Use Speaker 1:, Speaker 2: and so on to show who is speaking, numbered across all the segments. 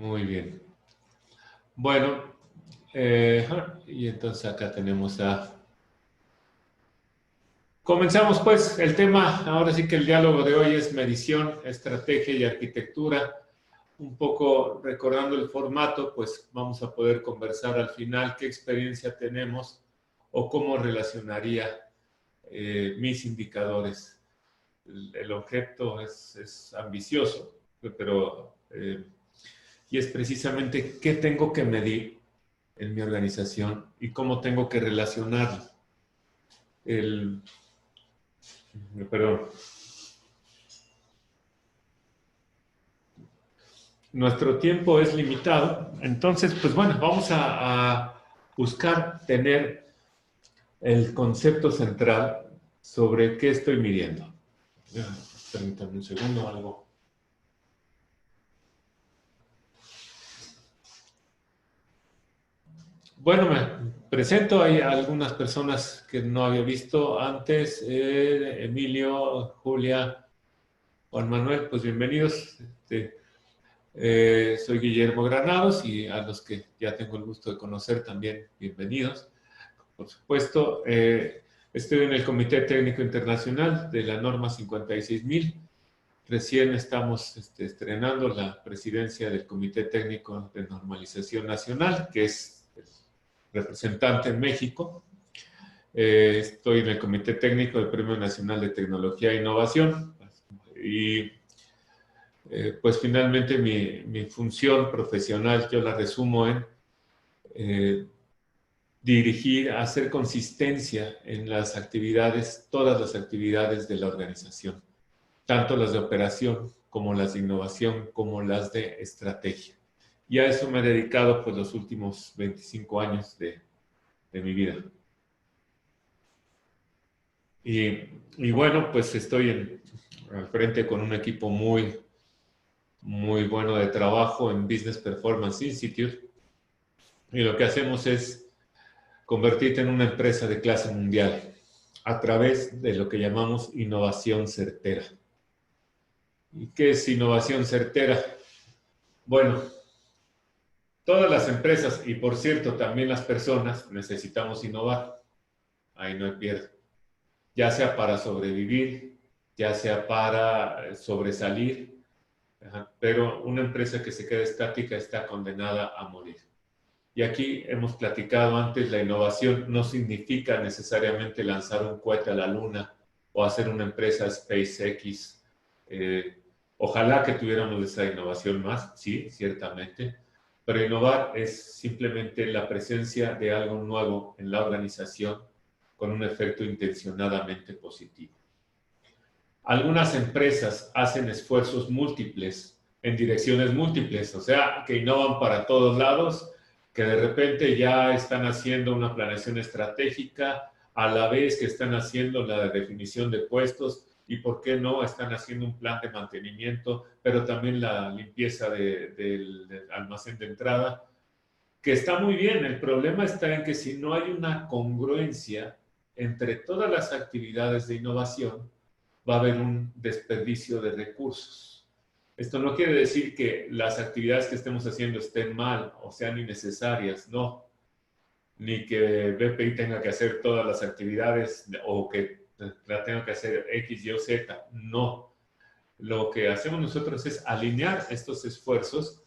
Speaker 1: Muy bien. Bueno, y entonces acá tenemos a... Comenzamos pues, el tema, ahora sí que el diálogo de hoy es medición, estrategia y arquitectura. Un poco recordando el formato, pues vamos a poder conversar al final qué experiencia tenemos o cómo relacionaría mis indicadores. El objeto es ambicioso, pero y es precisamente qué tengo que medir en mi organización y cómo tengo que relacionarlo. Perdón. Nuestro tiempo es limitado, entonces, pues bueno, vamos a buscar tener el concepto central sobre qué estoy midiendo. Permítanme un segundo, algo. Bueno, me presento. Hay algunas personas que no había visto antes. Emilio, Julia, Juan Manuel, pues bienvenidos. Soy Guillermo Granados y a los que ya tengo el gusto de conocer también, bienvenidos. Por supuesto, estoy en el Comité Técnico Internacional de la norma 56.000. Recién estamos estrenando la presidencia del Comité Técnico de Normalización Nacional, que es representante en México. Estoy en el Comité Técnico del Premio Nacional de Tecnología e Innovación. Y pues finalmente mi función profesional yo la resumo en dirigir, hacer consistencia en las actividades, todas las actividades de la organización, tanto las de operación como las de innovación, como las de estrategia. Y a eso me he dedicado pues los últimos 25 años de mi vida. Y bueno, pues estoy al frente con un equipo muy bueno de trabajo en Business Performance Institute. Y lo que hacemos es convertirte en una empresa de clase mundial a través de lo que llamamos innovación certera. ¿Y qué es innovación certera? Bueno, todas las empresas y por cierto también las personas necesitamos innovar. Ahí no hay pierde. Ya sea para sobrevivir, ya sea para sobresalir, pero una empresa que se queda estática está condenada a morir. Y aquí hemos platicado antes, la innovación no significa necesariamente lanzar un cohete a la luna o hacer una empresa SpaceX. Ojalá que tuviéramos esa innovación más, sí, ciertamente, pero innovar es simplemente la presencia de algo nuevo en la organización con un efecto intencionadamente positivo. Algunas empresas hacen esfuerzos múltiples en direcciones múltiples, o sea, que innovan para todos lados, que de repente ya están haciendo una planeación estratégica, a la vez que están haciendo la definición de puestos y, ¿por qué no?, están haciendo un plan de mantenimiento, pero también la limpieza del almacén de entrada, que está muy bien. El problema está en que si no hay una congruencia entre todas las actividades de innovación, va a haber un desperdicio de recursos. Esto no quiere decir que las actividades que estemos haciendo estén mal o sean innecesarias, no. Ni que BPI tenga que hacer todas las actividades o que la tenga que hacer X, Y o Z, no. Lo que hacemos nosotros es alinear estos esfuerzos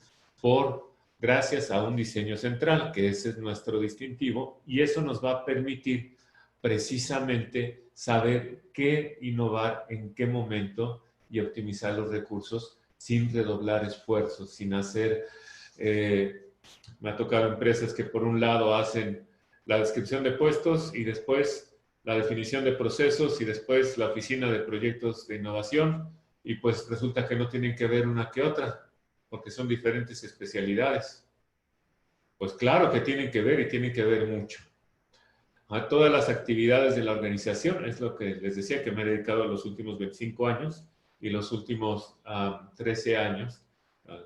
Speaker 1: gracias a un diseño central, que ese es nuestro distintivo, y eso nos va a permitir precisamente saber qué innovar, en qué momento y optimizar los recursos sin redoblar esfuerzos, sin hacer... me ha tocado empresas que por un lado hacen la descripción de puestos y después la definición de procesos y después la oficina de proyectos de innovación, y pues resulta que no tienen que ver una que otra porque son diferentes especialidades. Pues claro que tienen que ver y tienen que ver mucho. A todas las actividades de la organización, es lo que les decía que me he dedicado los últimos 25 años y los últimos 13 años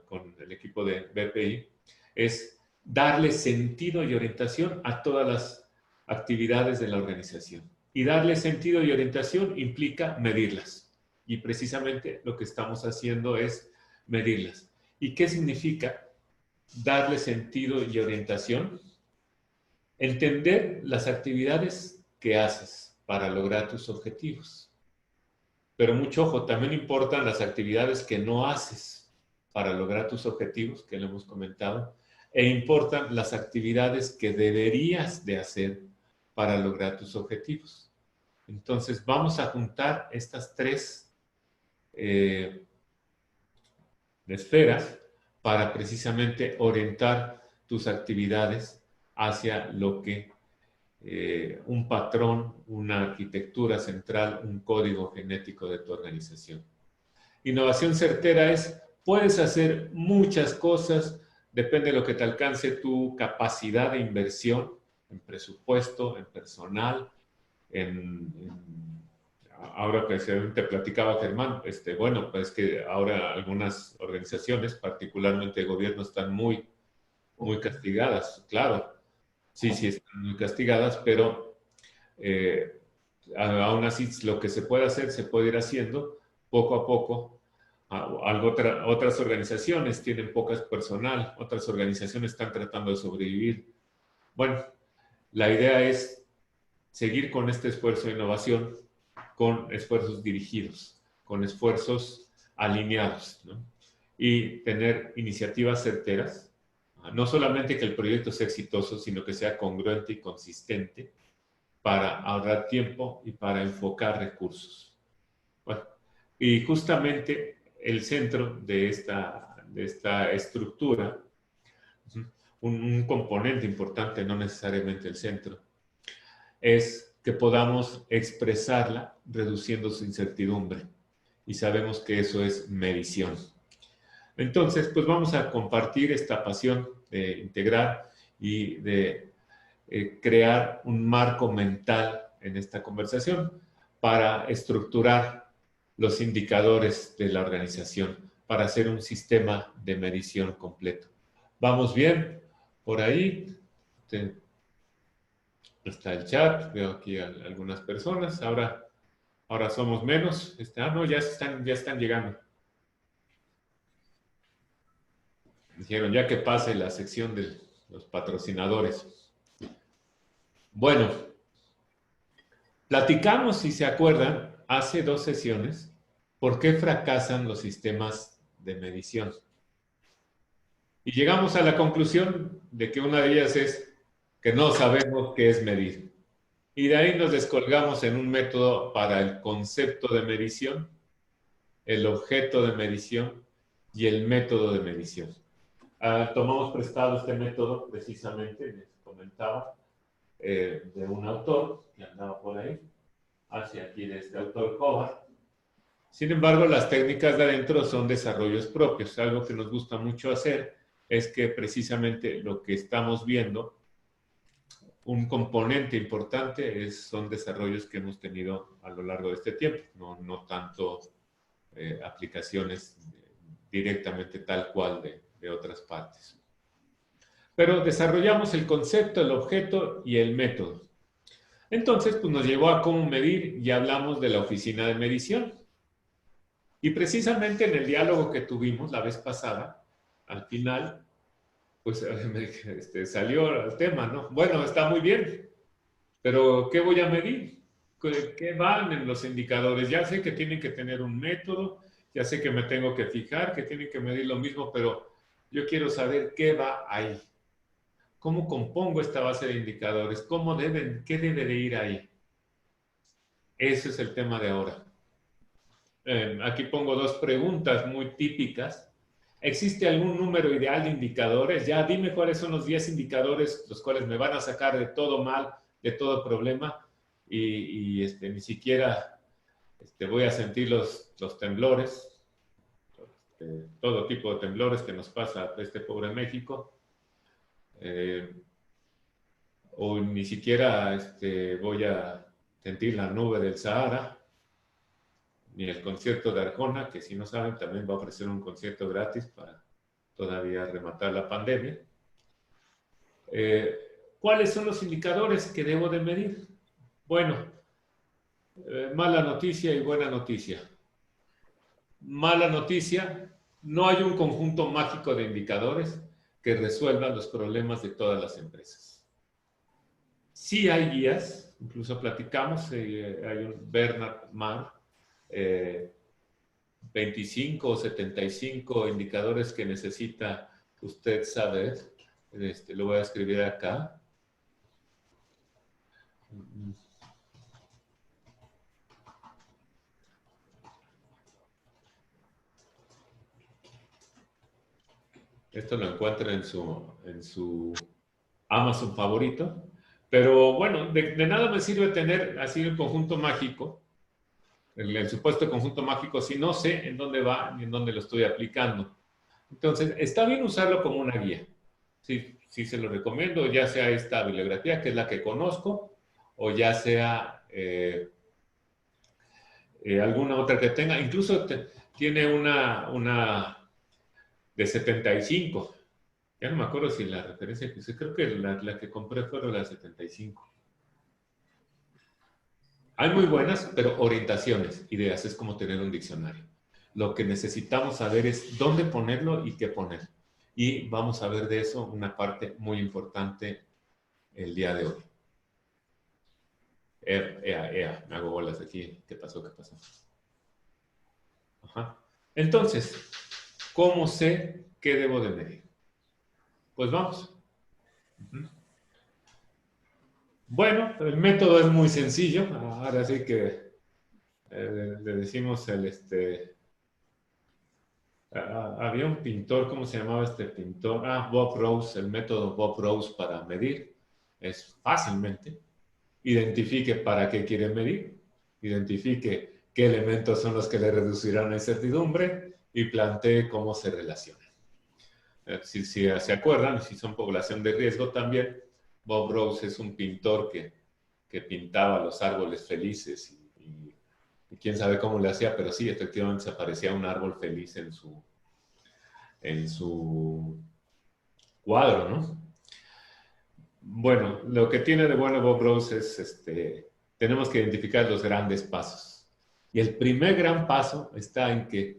Speaker 1: con el equipo de BPI, es darle sentido y orientación a todas las actividades de la organización. Y darle sentido y orientación implica medirlas. Y precisamente lo que estamos haciendo es medirlas. ¿Y qué significa? darle sentido y orientación, entender las actividades que haces para lograr tus objetivos. Pero mucho ojo, también importan las actividades que no haces para lograr tus objetivos, que lo hemos comentado, e importan las actividades que deberías de hacer para lograr tus objetivos. Entonces, vamos a juntar estas tres esferas para precisamente orientar tus actividades hacia lo que un patrón, una arquitectura central, un código genético de tu organización. Innovación certera es, puedes hacer muchas cosas, depende de lo que te alcance tu capacidad de inversión en presupuesto, en personal, ahora que te platicaba Germán, bueno, pues que ahora algunas organizaciones, particularmente el gobierno, están muy castigadas, claro. Sí, sí, están muy castigadas, pero aún así lo que se puede hacer, se puede ir haciendo poco a poco. Otras organizaciones tienen pocas personal, otras organizaciones están tratando de sobrevivir. Bueno, la idea es seguir con este esfuerzo de innovación, con esfuerzos dirigidos, con esfuerzos alineados, ¿no? Y tener iniciativas certeras, no solamente que el proyecto sea exitoso, sino que sea congruente y consistente para ahorrar tiempo y para enfocar recursos. Bueno, y justamente el centro de esta estructura, un componente importante, no necesariamente el centro, es que podamos expresarla reduciendo su incertidumbre. Y sabemos que eso es medición. Entonces, pues vamos a compartir esta pasión de integrar y de crear un marco mental en esta conversación para estructurar los indicadores de la organización, para hacer un sistema de medición completo. ¿Vamos bien? Por ahí está el chat, veo aquí a algunas personas, ahora somos menos, no, ya están llegando. Dijeron, ya que pase la sección de los patrocinadores. Bueno, platicamos, si se acuerdan, hace 2 sesiones, ¿por qué fracasan los sistemas de medición? Y llegamos a la conclusión de que una de ellas es que no sabemos qué es medir. Y de ahí nos descolgamos en un método para el concepto de medición, el objeto de medición y el método de medición. Tomamos prestado este método, precisamente, les comentaba, de un autor que andaba por ahí, hacia aquí de este autor Hobart. Sin embargo, las técnicas de adentro son desarrollos propios. Algo que nos gusta mucho hacer es que precisamente lo que estamos viendo, un componente importante son desarrollos que hemos tenido a lo largo de este tiempo, no tanto aplicaciones directamente tal cual de otras partes. Pero desarrollamos el concepto, el objeto y el método. Entonces, pues nos llevó a cómo medir y hablamos de la oficina de medición. Y precisamente en el diálogo que tuvimos la vez pasada, al final, pues salió el tema, ¿no? Bueno, está muy bien, pero ¿qué voy a medir? ¿Qué van en los indicadores? Ya sé que tienen que tener un método, ya sé que me tengo que fijar, que tienen que medir lo mismo, pero yo quiero saber qué va ahí. ¿Cómo compongo esta base de indicadores? ¿Qué debe de ir ahí? Ese es el tema de ahora. Aquí pongo 2 preguntas muy típicas. ¿Existe algún número ideal de indicadores? Ya dime cuáles son los 10 indicadores los cuales me van a sacar de todo mal, de todo problema, y ni siquiera voy a sentir los temblores, todo tipo de temblores que nos pasa a este pobre México. O ni siquiera voy a sentir la nube del Sahara, ni el concierto de Arjona, que si no saben también va a ofrecer un concierto gratis para todavía rematar la pandemia. ¿Cuáles son los indicadores que debo de medir? Bueno, mala noticia y buena noticia. Mala noticia, no hay un conjunto mágico de indicadores. que resuelva los problemas de todas las empresas. Sí hay guías, incluso platicamos, hay un Bernard Mann, 25 o 75 indicadores que necesita usted saber. Lo voy a escribir acá. Esto lo encuentra en su Amazon favorito. Pero bueno, de nada me sirve tener así el conjunto mágico, el supuesto conjunto mágico, si no sé en dónde va ni en dónde lo estoy aplicando. Entonces, está bien usarlo como una guía. Sí, sí se lo recomiendo, ya sea esta bibliografía, que es la que conozco, o ya sea alguna otra que tenga. Incluso tiene una de 75. Ya no me acuerdo si la referencia que usé, creo que la que compré fueron las 75. Hay muy buenas, pero orientaciones, ideas, es como tener un diccionario. Lo que necesitamos saber es dónde ponerlo y qué poner. Y vamos a ver de eso una parte muy importante el día de hoy. Me hago bolas aquí. ¿Qué pasó? ¿Qué pasó? Ajá. Entonces, ¿cómo sé qué debo de medir? Pues vamos. Bueno, el método es muy sencillo. Ahora sí que le decimos había un pintor, ¿cómo se llamaba este pintor? Bob Rose, el método Bob Rose para medir. Es fácilmente. Identifique para qué quiere medir, identifique qué elementos son los que le reducirán la incertidumbre y plantee cómo se relacionan. Si se acuerdan, si son población de riesgo también, Bob Rose es un pintor que pintaba los árboles felices y quién sabe cómo le hacía, pero sí, efectivamente se aparecía un árbol feliz en su cuadro, ¿no? Bueno, lo que tiene de bueno Bob Rose es, tenemos que identificar los grandes pasos. Y el primer gran paso está en que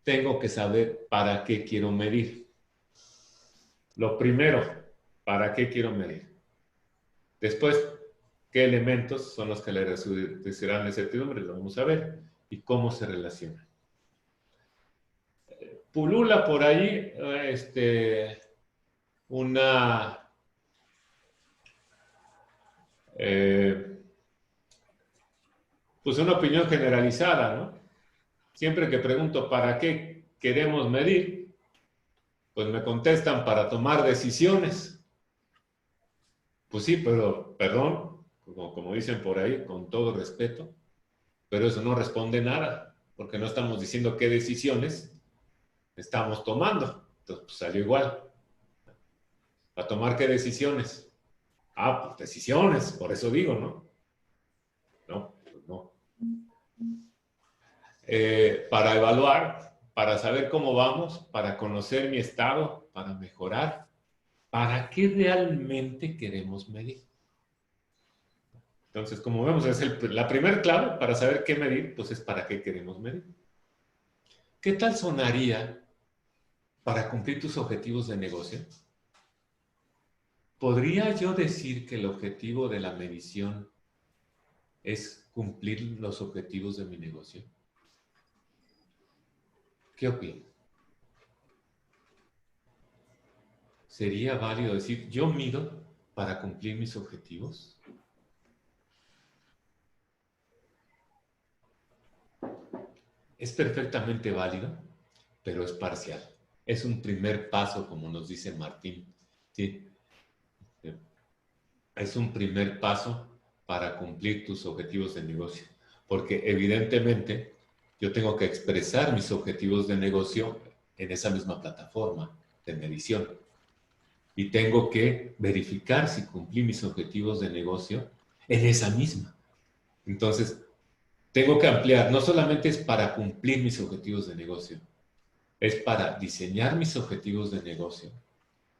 Speaker 1: tengo que saber para qué quiero medir. Lo primero, ¿para qué quiero medir? Después, ¿qué elementos son los que le reducirán la incertidumbre? Lo vamos a ver. ¿Y cómo se relacionan? Pulula por ahí una... pues una opinión generalizada, ¿no? Siempre que pregunto para qué queremos medir, pues me contestan para tomar decisiones. Pues sí, pero perdón, como dicen por ahí, con todo respeto, pero eso no responde nada, porque no estamos diciendo qué decisiones estamos tomando. Entonces, pues salió igual. ¿Para tomar qué decisiones? Pues decisiones, por eso digo, ¿no? No, pues no. Para evaluar, para saber cómo vamos, para conocer mi estado, para mejorar. ¿Para qué realmente queremos medir? Entonces, como vemos, es la primera clave para saber qué medir, pues es para qué queremos medir. ¿Qué tal sonaría para cumplir tus objetivos de negocio? ¿Podría yo decir que el objetivo de la medición es cumplir los objetivos de mi negocio? ¿Qué opino? ¿Sería válido decir, yo mido para cumplir mis objetivos? Es perfectamente válido, pero es parcial. Es un primer paso, como nos dice Martín. ¿Sí? Es un primer paso para cumplir tus objetivos de negocio. Porque evidentemente yo tengo que expresar mis objetivos de negocio en esa misma plataforma de medición. Y tengo que verificar si cumplí mis objetivos de negocio en esa misma. Entonces, tengo que ampliar. No solamente es para cumplir mis objetivos de negocio, es para diseñar mis objetivos de negocio,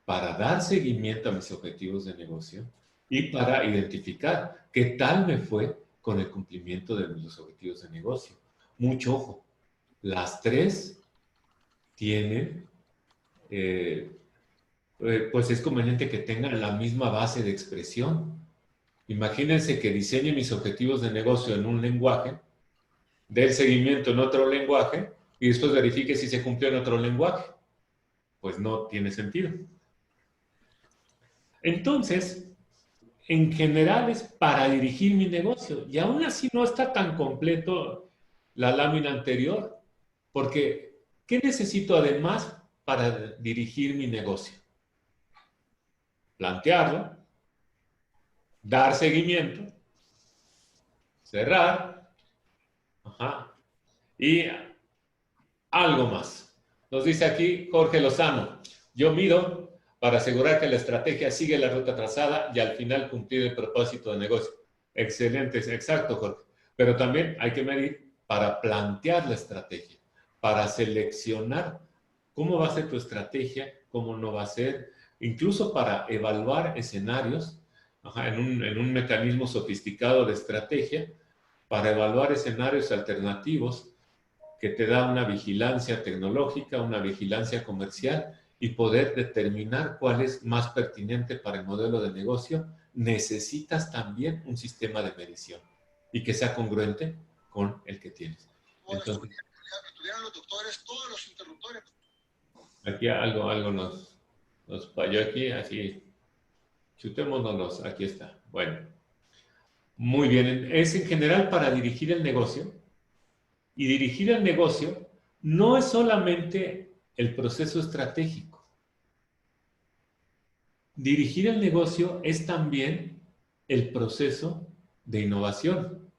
Speaker 1: para dar seguimiento a mis objetivos de negocio y para identificar qué tal me fue con el cumplimiento de los objetivos de negocio. Mucho ojo, las tres tienen pues es conveniente que tengan la misma base de expresión. Imagínense que diseñe mis objetivos de negocio en un lenguaje, dé el seguimiento en otro lenguaje y después verifique si se cumplió en otro lenguaje. Pues no tiene sentido. Entonces, en general es para dirigir mi negocio. Y aún así no está tan completo la lámina anterior, porque ¿qué necesito además para dirigir mi negocio? Plantearlo, dar seguimiento, cerrar, ajá, y algo más. Nos dice aquí Jorge Lozano, yo mido para asegurar que la estrategia sigue la ruta trazada y al final cumplir el propósito de negocio. Excelente, exacto, Jorge. Pero también hay que medir para plantear la estrategia, para seleccionar cómo va a ser tu estrategia, cómo no va a ser, incluso para evaluar escenarios, ajá, en un mecanismo sofisticado de estrategia, para evaluar escenarios alternativos que te da una vigilancia tecnológica, una vigilancia comercial y poder determinar cuál es más pertinente para el modelo de negocio, necesitas también un sistema de medición y que sea congruente con el que tienes. Entonces,
Speaker 2: estudiaron los doctores todos los interruptores.
Speaker 1: aquí algo nos falló aquí, así, chutémonos, aquí está. Bueno, muy bien, es en general para dirigir el negocio. Y dirigir el negocio no es solamente el proceso estratégico. Dirigir el negocio es también el proceso de innovación.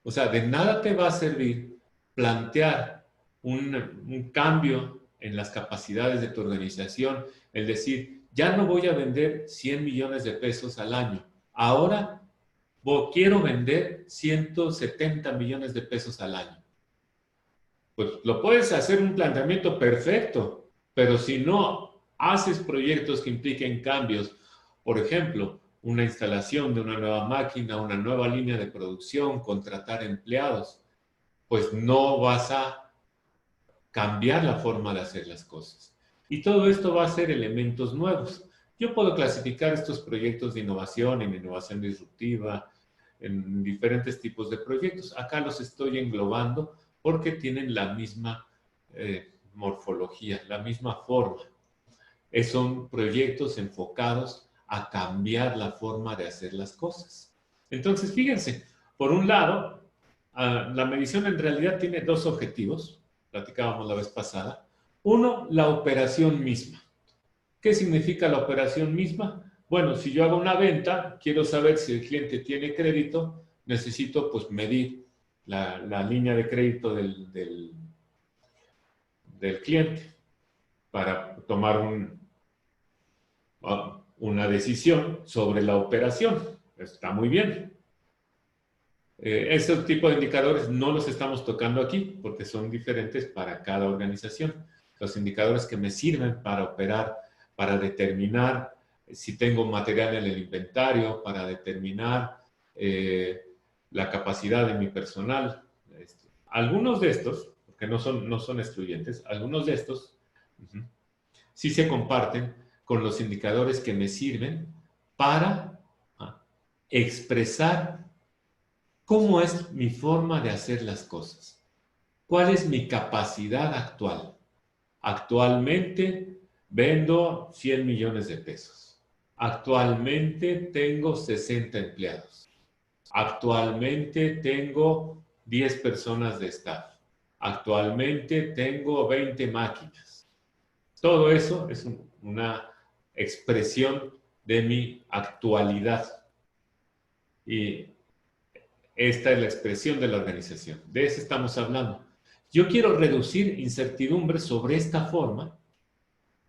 Speaker 1: O sea, de nada te va a servir plantear un cambio en las capacidades de tu organización, el decir, ya no voy a vender 100 millones de pesos al año, ahora quiero vender 170 millones de pesos al año. Pues lo puedes hacer un planteamiento perfecto, pero si no haces proyectos que impliquen cambios, por ejemplo, una instalación de una nueva máquina, una nueva línea de producción, contratar empleados, pues no vas a cambiar la forma de hacer las cosas. Y todo esto va a ser elementos nuevos. Yo puedo clasificar estos proyectos de innovación en innovación disruptiva, en diferentes tipos de proyectos. Acá los estoy englobando porque tienen la misma morfología, la misma forma. Son proyectos enfocados a cambiar la forma de hacer las cosas. Entonces, fíjense, por un lado, la medición en realidad tiene dos objetivos, platicábamos la vez pasada. Uno, la operación misma. ¿Qué significa la operación misma? Bueno, si yo hago una venta, quiero saber si el cliente tiene crédito, necesito pues medir la línea de crédito del cliente para tomar una decisión sobre la operación. Está muy bien. Este tipo de indicadores no los estamos tocando aquí porque son diferentes para cada organización. Los indicadores que me sirven para operar, para determinar si tengo material en el inventario, para determinar la capacidad de mi personal. Algunos de estos, porque no son excluyentes, algunos de estos sí se comparten con los indicadores que me sirven para expresar cómo es mi forma de hacer las cosas. ¿Cuál es mi capacidad actual? Actualmente vendo 100 millones de pesos. Actualmente tengo 60 empleados. Actualmente tengo 10 personas de staff. Actualmente tengo 20 máquinas. Todo eso es una expresión de mi actualidad. Y esta es la expresión de la organización. De eso estamos hablando. Yo quiero reducir incertidumbre sobre esta forma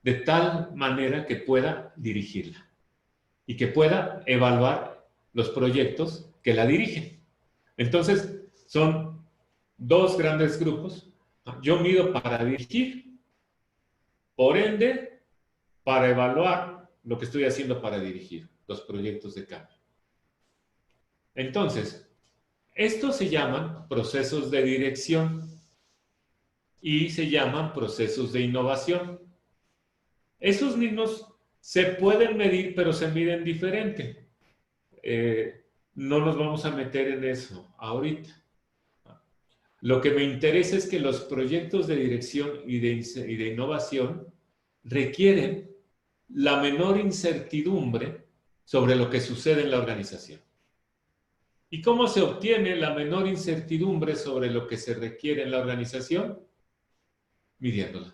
Speaker 1: de tal manera que pueda dirigirla y que pueda evaluar los proyectos que la dirigen. Entonces, son dos grandes grupos. Yo mido para dirigir, por ende, para evaluar lo que estoy haciendo para dirigir los proyectos de cambio. Entonces, estos se llaman procesos de dirección y se llaman procesos de innovación. Esos mismos Se pueden medir, pero se miden diferente. No nos vamos a meter en eso ahorita. Lo que me interesa es que los proyectos de dirección y de innovación requieren la menor incertidumbre sobre lo que sucede en la organización. ¿Y cómo se obtiene la menor incertidumbre sobre lo que se requiere en la organización? Midiéndola.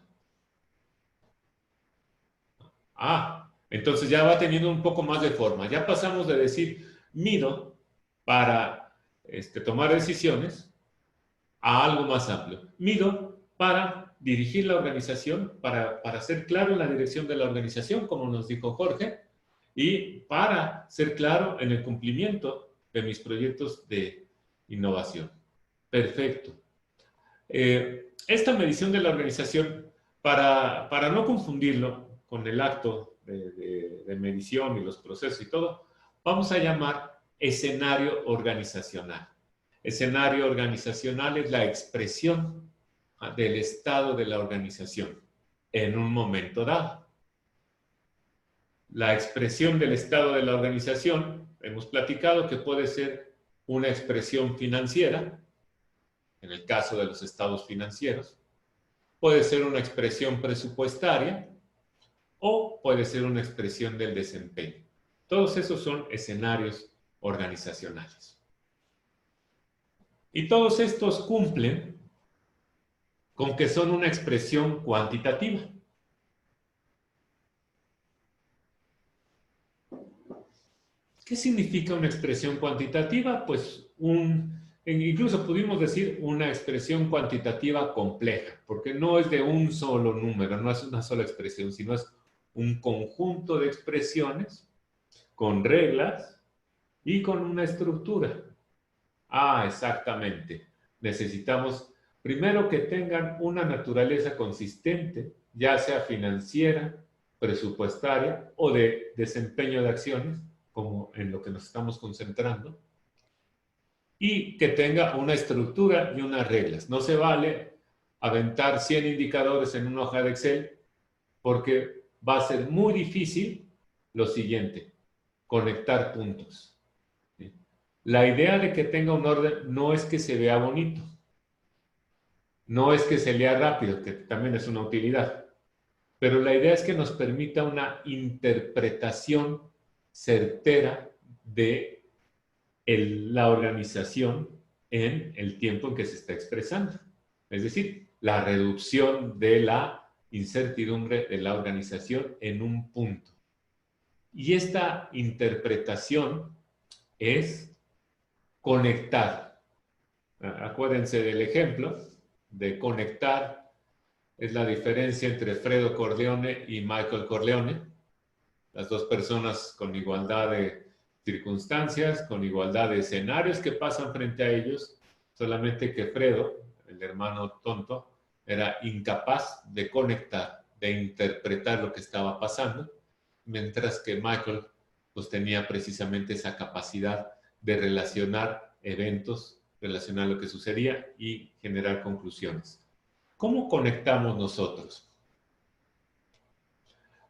Speaker 1: Entonces ya va teniendo un poco más de forma. Ya pasamos de decir, mido para tomar decisiones, a algo más amplio. Mido para dirigir la organización, para ser claro en la dirección de la organización, como nos dijo Jorge, y para ser claro en el cumplimiento de mis proyectos de innovación. Perfecto. Esta medición de la organización, para no confundirlo con el acto de medición y los procesos y todo, vamos a llamar escenario organizacional. Escenario organizacional es la expresión del estado de la organización en un momento dado. La expresión del estado de la organización, hemos platicado que puede ser una expresión financiera, en el caso de los estados financieros, puede ser una expresión presupuestaria o puede ser una expresión del desempeño. Todos esos son escenarios organizacionales. Y todos estos cumplen con que son una expresión cuantitativa. ¿Qué significa una expresión cuantitativa? Pues incluso pudimos decir una expresión cuantitativa compleja, porque no es de un solo número, no es una sola expresión, sino es un conjunto de expresiones con reglas y con una estructura. Exactamente. Necesitamos primero que tengan una naturaleza consistente, ya sea financiera, presupuestaria o de desempeño de acciones, como en lo que nos estamos concentrando, y que tenga una estructura y unas reglas. No se vale aventar 100 indicadores en una hoja de Excel porque va a ser muy difícil lo siguiente, conectar puntos. La idea de que tenga un orden no es que se vea bonito, no es que se lea rápido, que también es una utilidad, pero la idea es que nos permita una interpretación certera de la organización en el tiempo en que se está expresando. Es decir, la reducción de la incertidumbre de la organización en un punto. Y esta interpretación es conectar. Acuérdense del ejemplo de conectar. Es la diferencia entre Fredo Corleone y Michael Corleone. Las dos personas con igualdad de circunstancias, con igualdad de escenarios que pasan frente a ellos, solamente que Fredo, el hermano tonto, era incapaz de conectar, de interpretar lo que estaba pasando, mientras que Michael pues tenía precisamente esa capacidad de relacionar eventos, relacionar lo que sucedía y generar conclusiones. ¿Cómo conectamos nosotros?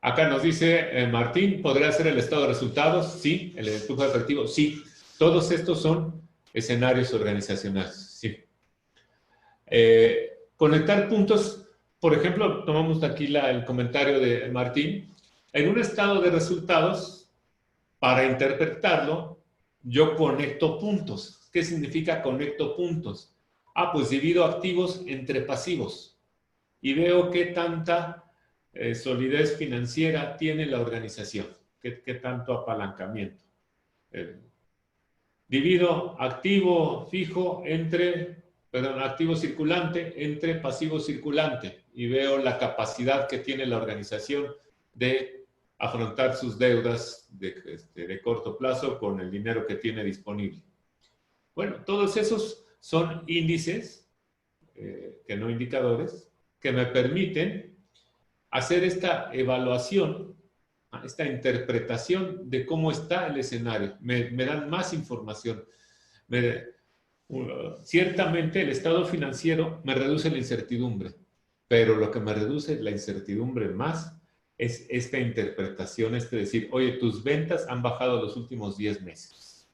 Speaker 1: Acá nos dice Martín, ¿podría ser el estado de resultados? Sí. ¿El flujo efectivo? Sí. Todos estos son escenarios organizacionales. Sí. Conectar puntos, por ejemplo, tomamos aquí el comentario de Martín. En un estado de resultados, para interpretarlo, yo conecto puntos. ¿Qué significa conecto puntos? Pues divido activos entre pasivos y veo qué tanta solidez financiera tiene la organización, qué tanto apalancamiento. Divido activo fijo activo circulante entre pasivo circulante y veo la capacidad que tiene la organización de afrontar sus deudas de corto plazo con el dinero que tiene disponible. Bueno, todos esos son índices, que no indicadores, que me permiten hacer esta evaluación, esta interpretación de cómo está el escenario. Me dan más información. Ciertamente el estado financiero me reduce la incertidumbre, pero lo que me reduce la incertidumbre más es esta interpretación, decir, oye, tus ventas han bajado los últimos 10 meses.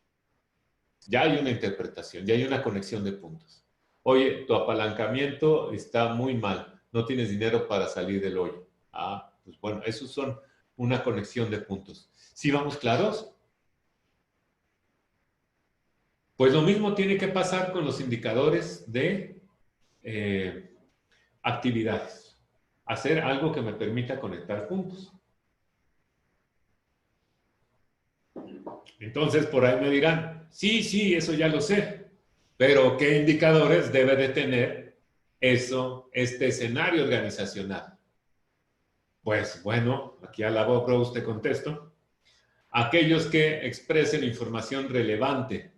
Speaker 1: Ya hay una interpretación, ya hay una conexión de puntos. Oye, tu apalancamiento está muy mal, no tienes dinero para salir del hoyo. Ah, pues bueno, esos son una conexión de puntos. ¿Sí vamos claros? Pues lo mismo tiene que pasar con los indicadores de actividades. Hacer algo que me permita conectar puntos. Entonces, por ahí me dirán, sí, eso ya lo sé, pero ¿qué indicadores debe de tener este escenario organizacional? Pues bueno, aquí a la voz te contesto. Aquellos que expresen información relevante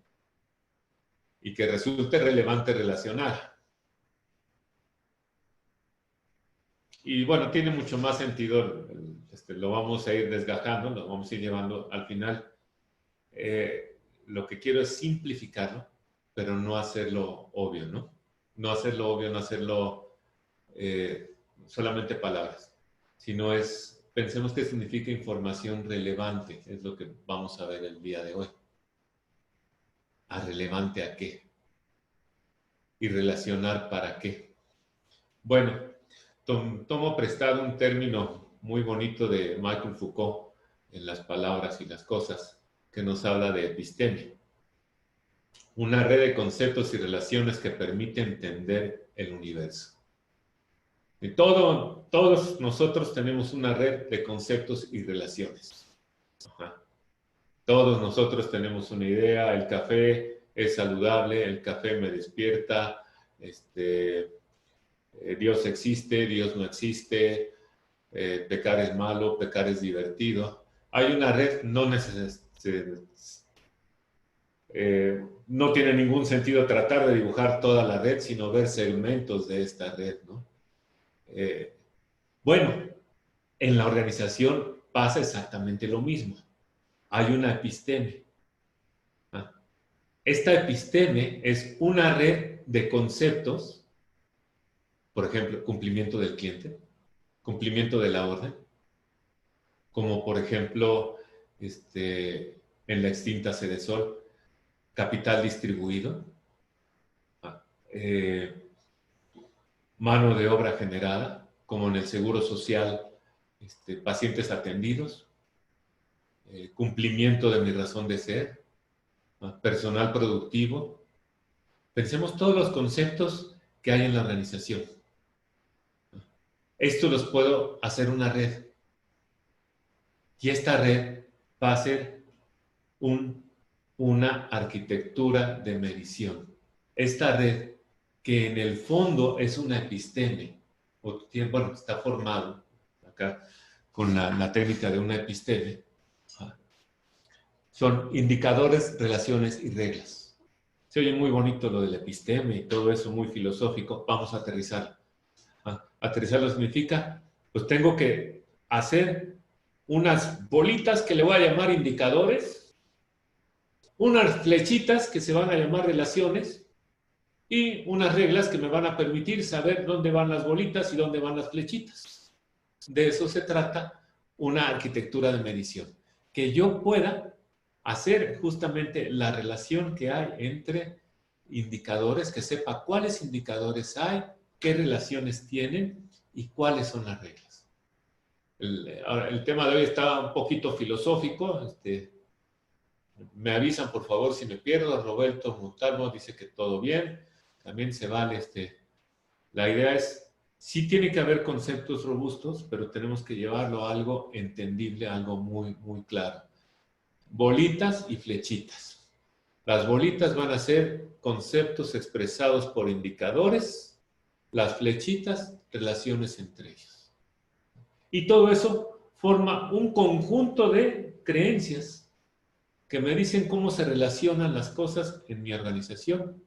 Speaker 1: y que resulte relevante relacionar. Y bueno, tiene mucho más sentido, lo vamos a ir desgajando, lo vamos a ir llevando al final. Lo que quiero es simplificarlo, pero no hacerlo obvio, ¿no? No hacerlo obvio, no hacerlo solamente palabras, sino pensemos qué significa información relevante, es lo que vamos a ver el día de hoy. ¿A relevante a qué? Y relacionar para qué. Bueno, tomo prestado un término muy bonito de Michael Foucault en Las palabras y las cosas, que nos habla de epistemia. Una red de conceptos y relaciones que permite entender el universo. Y todos nosotros tenemos una red de conceptos y relaciones. Ajá. Todos nosotros tenemos una idea, el café es saludable, el café me despierta, Dios existe, Dios no existe, pecar es malo, pecar es divertido. Hay una red, no tiene ningún sentido tratar de dibujar toda la red, sino ver segmentos de esta red, ¿no? Bueno, en la organización pasa exactamente lo mismo. Hay una episteme. Esta episteme es una red de conceptos, por ejemplo, cumplimiento del cliente, cumplimiento de la orden, como por ejemplo, en la extinta Cedesol, capital distribuido, mano de obra generada, como en el Seguro Social, pacientes atendidos, cumplimiento de mi razón de ser, personal productivo. Pensemos todos los conceptos que hay en la organización. Esto los puedo hacer una red. Y esta red va a ser una arquitectura de medición. Esta red, que en el fondo es una episteme, bueno, está formado acá con la técnica de una episteme, son indicadores, relaciones y reglas. Se oye muy bonito lo del episteme y todo eso, muy filosófico. Vamos a aterrizar. Aterrizarlo significa, pues tengo que hacer unas bolitas que le voy a llamar indicadores, unas flechitas que se van a llamar relaciones y unas reglas que me van a permitir saber dónde van las bolitas y dónde van las flechitas. De eso se trata una arquitectura de medición. Que yo pueda hacer justamente la relación que hay entre indicadores, que sepa cuáles indicadores hay, qué relaciones tienen y cuáles son las reglas. El tema de hoy está un poquito filosófico. Me avisan, por favor, si me pierdo. Roberto Montalvo dice que todo bien. También se vale. La idea es, sí tiene que haber conceptos robustos, pero tenemos que llevarlo a algo entendible, algo muy, muy claro. Bolitas y flechitas. Las bolitas van a ser conceptos expresados por indicadores, las flechitas, relaciones entre ellos. Y todo eso forma un conjunto de creencias que me dicen cómo se relacionan las cosas en mi organización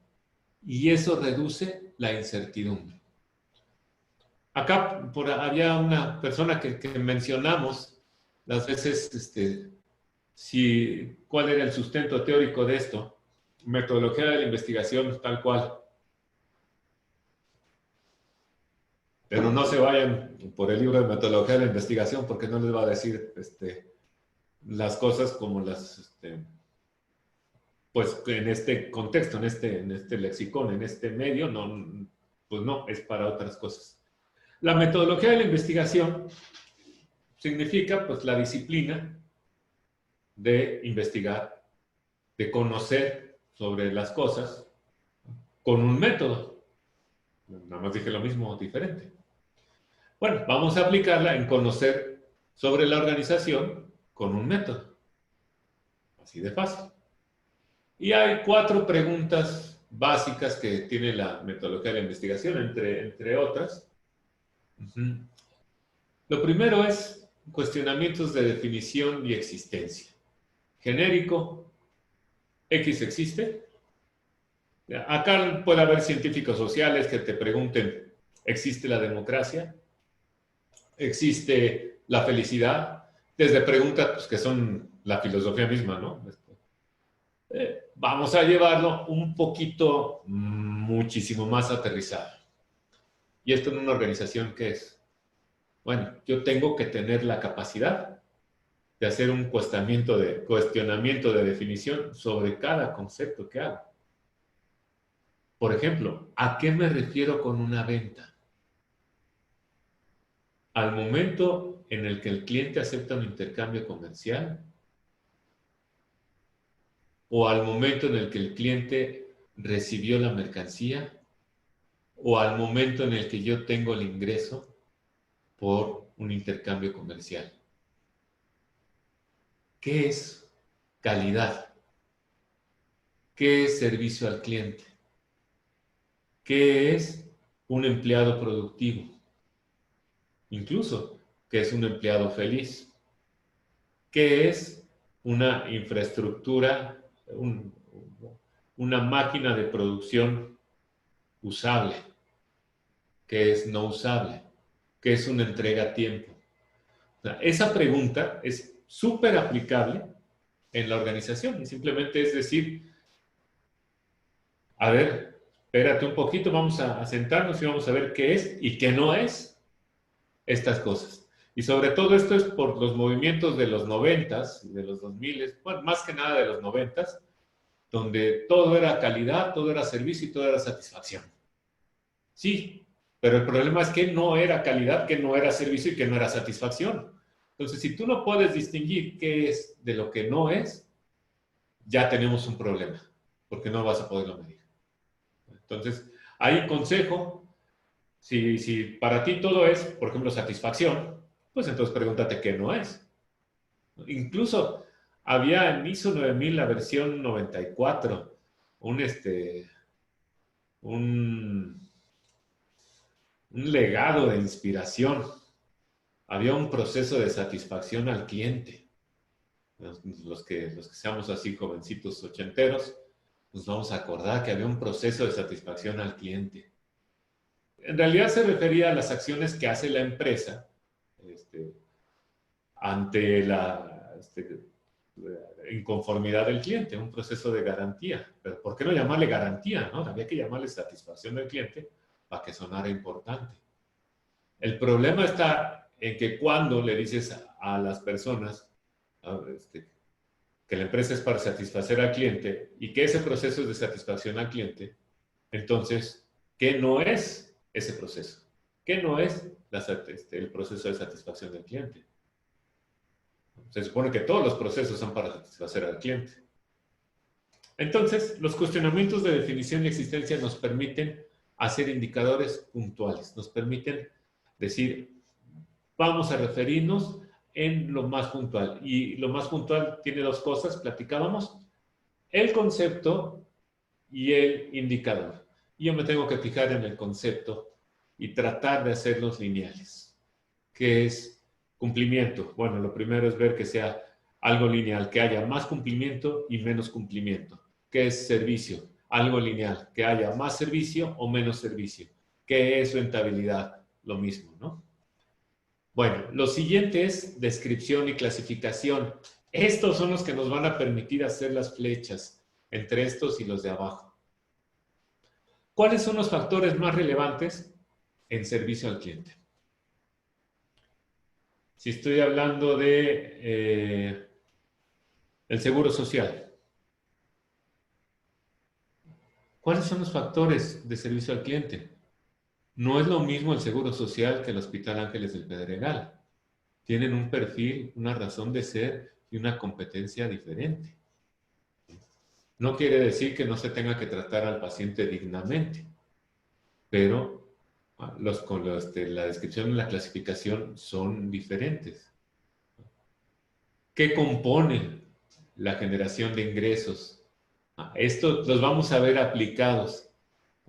Speaker 1: y eso reduce la incertidumbre. Acá había una persona que mencionamos las veces cuál era el sustento teórico de esto. Metodología de la investigación tal cual. Pero no se vayan por el libro de metodología de la investigación porque no les va a decir las cosas como las, pues en este contexto, en este lexicón, en este medio, no, pues no, es para otras cosas. La metodología de la investigación significa pues la disciplina de investigar, de conocer sobre las cosas con un método. Nada más dije lo mismo, diferente. Bueno, vamos a aplicarla en conocer sobre la organización con un método. Así de fácil. Y hay 4 preguntas básicas que tiene la metodología de la investigación, entre otras. Lo primero es cuestionamientos de definición y existencia. Genérico, ¿X existe? Acá puede haber científicos sociales que te pregunten, ¿existe la democracia? ¿Existe la felicidad? Desde preguntas pues, que son la filosofía misma, ¿no? Vamos a llevarlo un poquito muchísimo más aterrizado. ¿Y esto en una organización qué es? Bueno, yo tengo que tener la capacidad de hacer un cuestionamiento de definición sobre cada concepto que hago. Por ejemplo, ¿a qué me refiero con una venta? Al momento en el que el cliente acepta un intercambio comercial o al momento en el que el cliente recibió la mercancía o al momento en el que yo tengo el ingreso por un intercambio comercial. ¿Qué es calidad? ¿Qué es servicio al cliente? ¿Qué es un empleado productivo? Incluso, ¿qué es un empleado feliz? ¿Qué es una infraestructura, una máquina de producción usable? ¿Qué es no usable? ¿Qué es una entrega a tiempo? O sea, esa pregunta es súper aplicable en la organización y simplemente es decir, a ver, espérate un poquito, vamos a sentarnos y vamos a ver qué es y qué no es estas cosas. Y sobre todo esto es por los movimientos de los 90s, de los 2000s, bueno, más que nada de los 90s, donde todo era calidad, todo era servicio y todo era satisfacción. Sí, pero el problema es que no era calidad, que no era servicio y que no era satisfacción. Entonces, si tú no puedes distinguir qué es de lo que no es, ya tenemos un problema, porque no vas a poderlo medir. Entonces, hay consejo, si para ti todo es, por ejemplo, satisfacción, pues entonces pregúntate qué no es. Incluso había en ISO 9000, la versión 94, un legado de inspiración. Había un proceso de satisfacción al cliente. Los que seamos así jovencitos ochenteros, nos vamos a acordar que había un proceso de satisfacción al cliente. En realidad se refería a las acciones que hace la empresa ante la inconformidad del cliente, un proceso de garantía. Pero ¿por qué no llamarle garantía? ¿No? Había que llamarle satisfacción del cliente para que sonara importante. El problema está en que cuando le dices a las personas que la empresa es para satisfacer al cliente y que ese proceso es de satisfacción al cliente, entonces, ¿qué no es ese proceso? ¿Qué no es el proceso de satisfacción del cliente? Se supone que todos los procesos son para satisfacer al cliente. Entonces, los cuestionamientos de definición y existencia nos permiten hacer indicadores puntuales, nos permiten decir, vamos a referirnos en lo más puntual. Y lo más puntual tiene 2 cosas, platicábamos, el concepto y el indicador. Y yo me tengo que fijar en el concepto y tratar de hacerlos lineales. ¿Qué es cumplimiento? Bueno, lo primero es ver que sea algo lineal, que haya más cumplimiento y menos cumplimiento. ¿Qué es servicio? Algo lineal, que haya más servicio o menos servicio. ¿Qué es rentabilidad? Lo mismo, ¿no? Bueno, lo siguiente es descripción y clasificación. Estos son los que nos van a permitir hacer las flechas entre estos y los de abajo. ¿Cuáles son los factores más relevantes en servicio al cliente. Si estoy hablando de el seguro social, ¿cuáles son los factores de servicio al cliente? No es lo mismo el seguro social que el Hospital Ángeles del Pedregal. Tienen un perfil, una razón de ser y una competencia diferente. No quiere decir que no se tenga que tratar al paciente dignamente, pero la descripción y la clasificación son diferentes. ¿Qué compone la generación de ingresos? Esto los vamos a ver aplicados.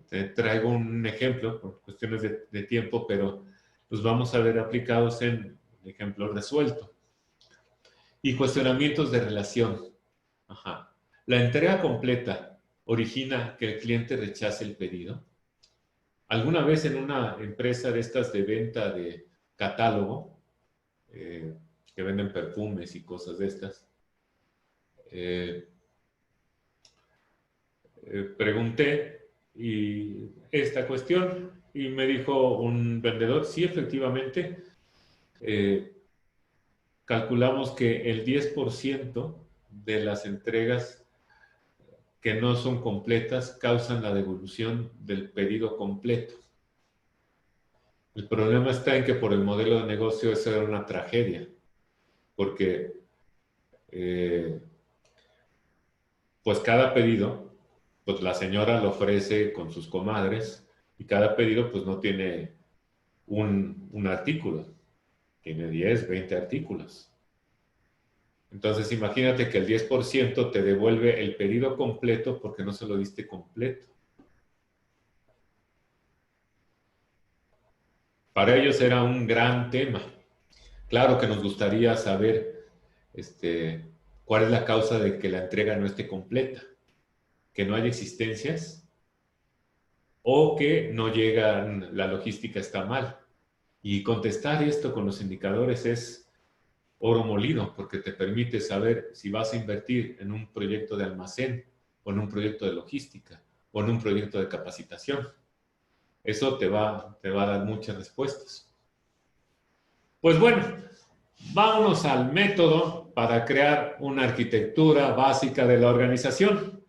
Speaker 1: Te traigo un ejemplo por cuestiones de tiempo, pero los vamos a ver aplicados en ejemplo resuelto. Y cuestionamientos de relación. Ajá. La entrega completa origina que el cliente rechace el pedido. Alguna vez en una empresa de estas de venta de catálogo, que venden perfumes y cosas de estas, pregunté y esta cuestión y me dijo un vendedor, sí, efectivamente, calculamos que el 10% de las entregas que no son completas causan la devolución del pedido completo. El problema está en que por el modelo de negocio eso era una tragedia, porque pues cada pedido, pues la señora lo ofrece con sus comadres y cada pedido pues no tiene un artículo, tiene 10, 20 artículos. Entonces imagínate que el 10% te devuelve el pedido completo porque no se lo diste completo. Para ellos era un gran tema. Claro que nos gustaría saber cuál es la causa de que la entrega no esté completa, que no haya existencias o que no llegan, la logística está mal. Y contestar esto con los indicadores es oro molido, porque te permite saber si vas a invertir en un proyecto de almacén o en un proyecto de logística o en un proyecto de capacitación. Eso te va a dar muchas respuestas. Pues bueno, vámonos al método para crear una arquitectura básica de la organización.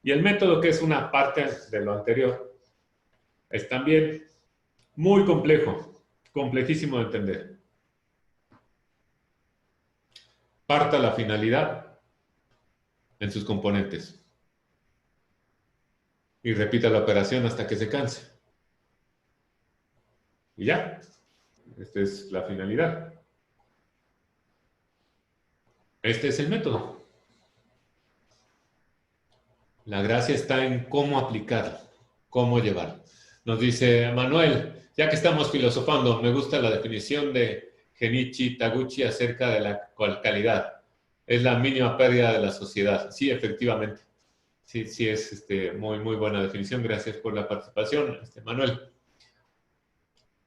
Speaker 1: Y el método, que es una parte de lo anterior, es también muy complejo, complejísimo de entender. Parta la finalidad en sus componentes y repita la operación hasta que se canse. Y ya, esta es la finalidad. Este es el método. La gracia está en cómo aplicarlo, cómo llevarlo. Nos dice Manuel, ya que estamos filosofando, me gusta la definición de Genichi Taguchi acerca de la calidad. Es la mínima pérdida de la sociedad. Sí, efectivamente. Sí, sí, es muy, muy buena definición. Gracias por la participación, Manuel.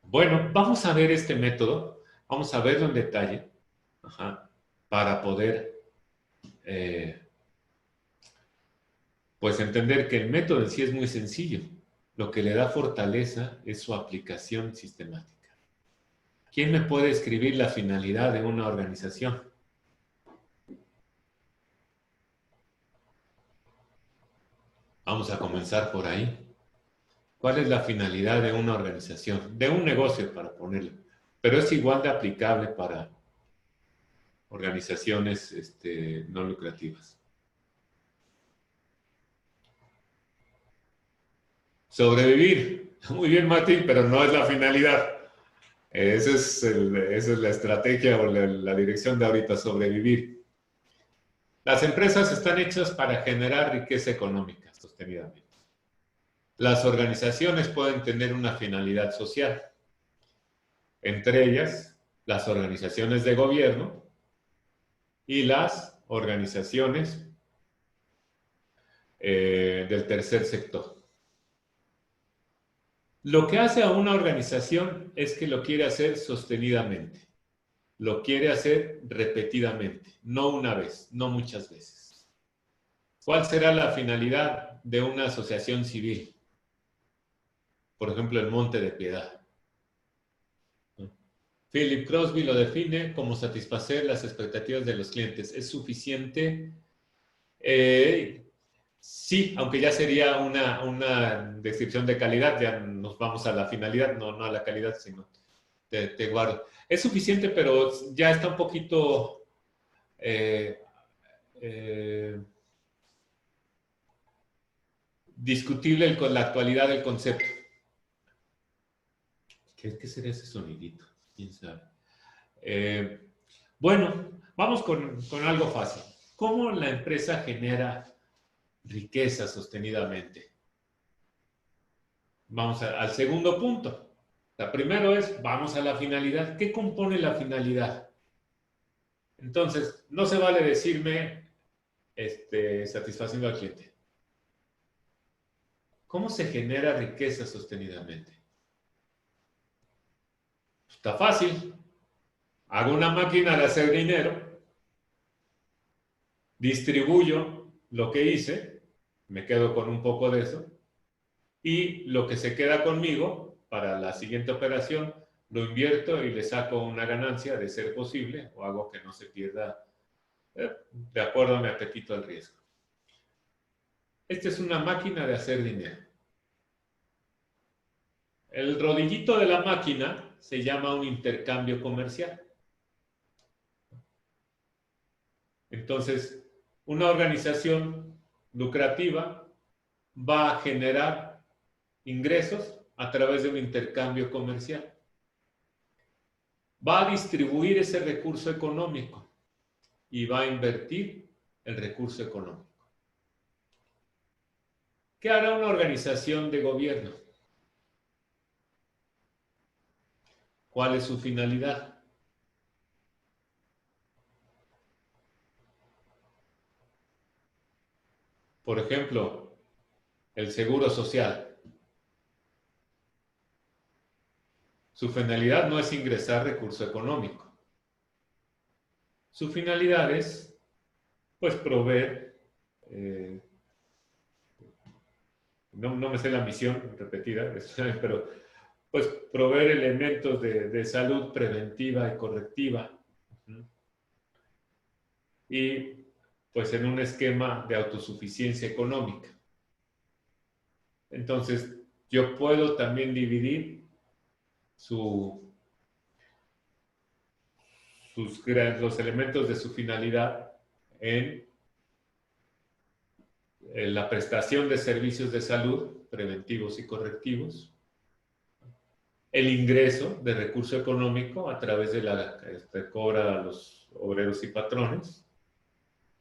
Speaker 1: Bueno, vamos a ver este método. Vamos a verlo en detalle. Para poder pues entender que el método en sí es muy sencillo. Lo que le da fortaleza es su aplicación sistemática. ¿Quién me puede escribir la finalidad de una organización? Vamos a comenzar por ahí. ¿Cuál es la finalidad de una organización? De un negocio, para ponerlo. Pero es igual de aplicable para organizaciones no lucrativas. Sobrevivir. Muy bien, Martín, pero no es la finalidad. Esa es la estrategia o la dirección de ahorita, sobrevivir. Las empresas están hechas para generar riqueza económica sostenidamente. Las organizaciones pueden tener una finalidad social. Entre ellas, las organizaciones de gobierno y las organizaciones del tercer sector. Lo que hace a una organización es que lo quiere hacer sostenidamente. Lo quiere hacer repetidamente, no una vez, no muchas veces. ¿Cuál será la finalidad de una asociación civil? Por ejemplo, el Monte de Piedad. Philip Crosby lo define como satisfacer las expectativas de los clientes. ¿Es suficiente? Sí, aunque ya sería una descripción de calidad, ya nos vamos a la finalidad, no a la calidad, sino te guardo. Es suficiente, pero ya está un poquito discutible con la actualidad del concepto. ¿Qué sería ese sonidito? ¿Quién sabe? Bueno, vamos con algo fácil. ¿Cómo la empresa genera riqueza sostenidamente? Vamos al segundo punto. La primero es, vamos a la finalidad. ¿Qué compone la finalidad? Entonces, no se vale decirme satisfaciendo al cliente. ¿Cómo se genera riqueza sostenidamente? Está fácil. Hago una máquina de hacer dinero, distribuyo lo que hice, me quedo con un poco de eso, y lo que se queda conmigo para la siguiente operación lo invierto y le saco una ganancia de ser posible, o hago que no se pierda de acuerdo a mi apetito al riesgo. Esta es una máquina de hacer dinero. El rodillito de la máquina se llama un intercambio comercial. Entonces, una organización lucrativa va a generar ingresos a través de un intercambio comercial. Va a distribuir ese recurso económico y va a invertir el recurso económico. ¿Qué hará una organización de gobierno? ¿Cuál es su finalidad? Por ejemplo, el seguro social. Su finalidad no es ingresar recurso económico. Su finalidad es, pues, proveer, no me sé la misión repetida, pero, pues, proveer elementos de salud preventiva y correctiva. Y, pues, en un esquema de autosuficiencia económica. Entonces, yo puedo también dividir los elementos de su finalidad en la prestación de servicios de salud preventivos y correctivos, el ingreso de recurso económico a través de la que cobra a los obreros y patrones,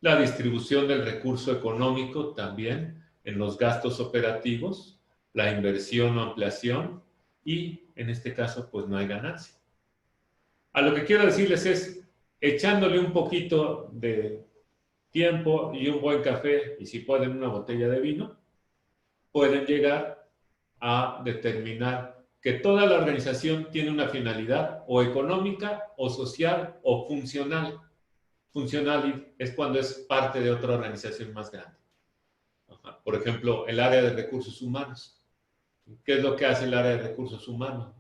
Speaker 1: la distribución del recurso económico también en los gastos operativos, la inversión o ampliación y en este caso pues no hay ganancia. A lo que quiero decirles es, echándole un poquito de tiempo y un buen café, y si pueden una botella de vino, pueden llegar a determinar que toda la organización tiene una finalidad o económica o social o funcional. Funcional es cuando es parte de otra organización más grande. Por ejemplo, el área de recursos humanos. ¿Qué es lo que hace el área de recursos humanos?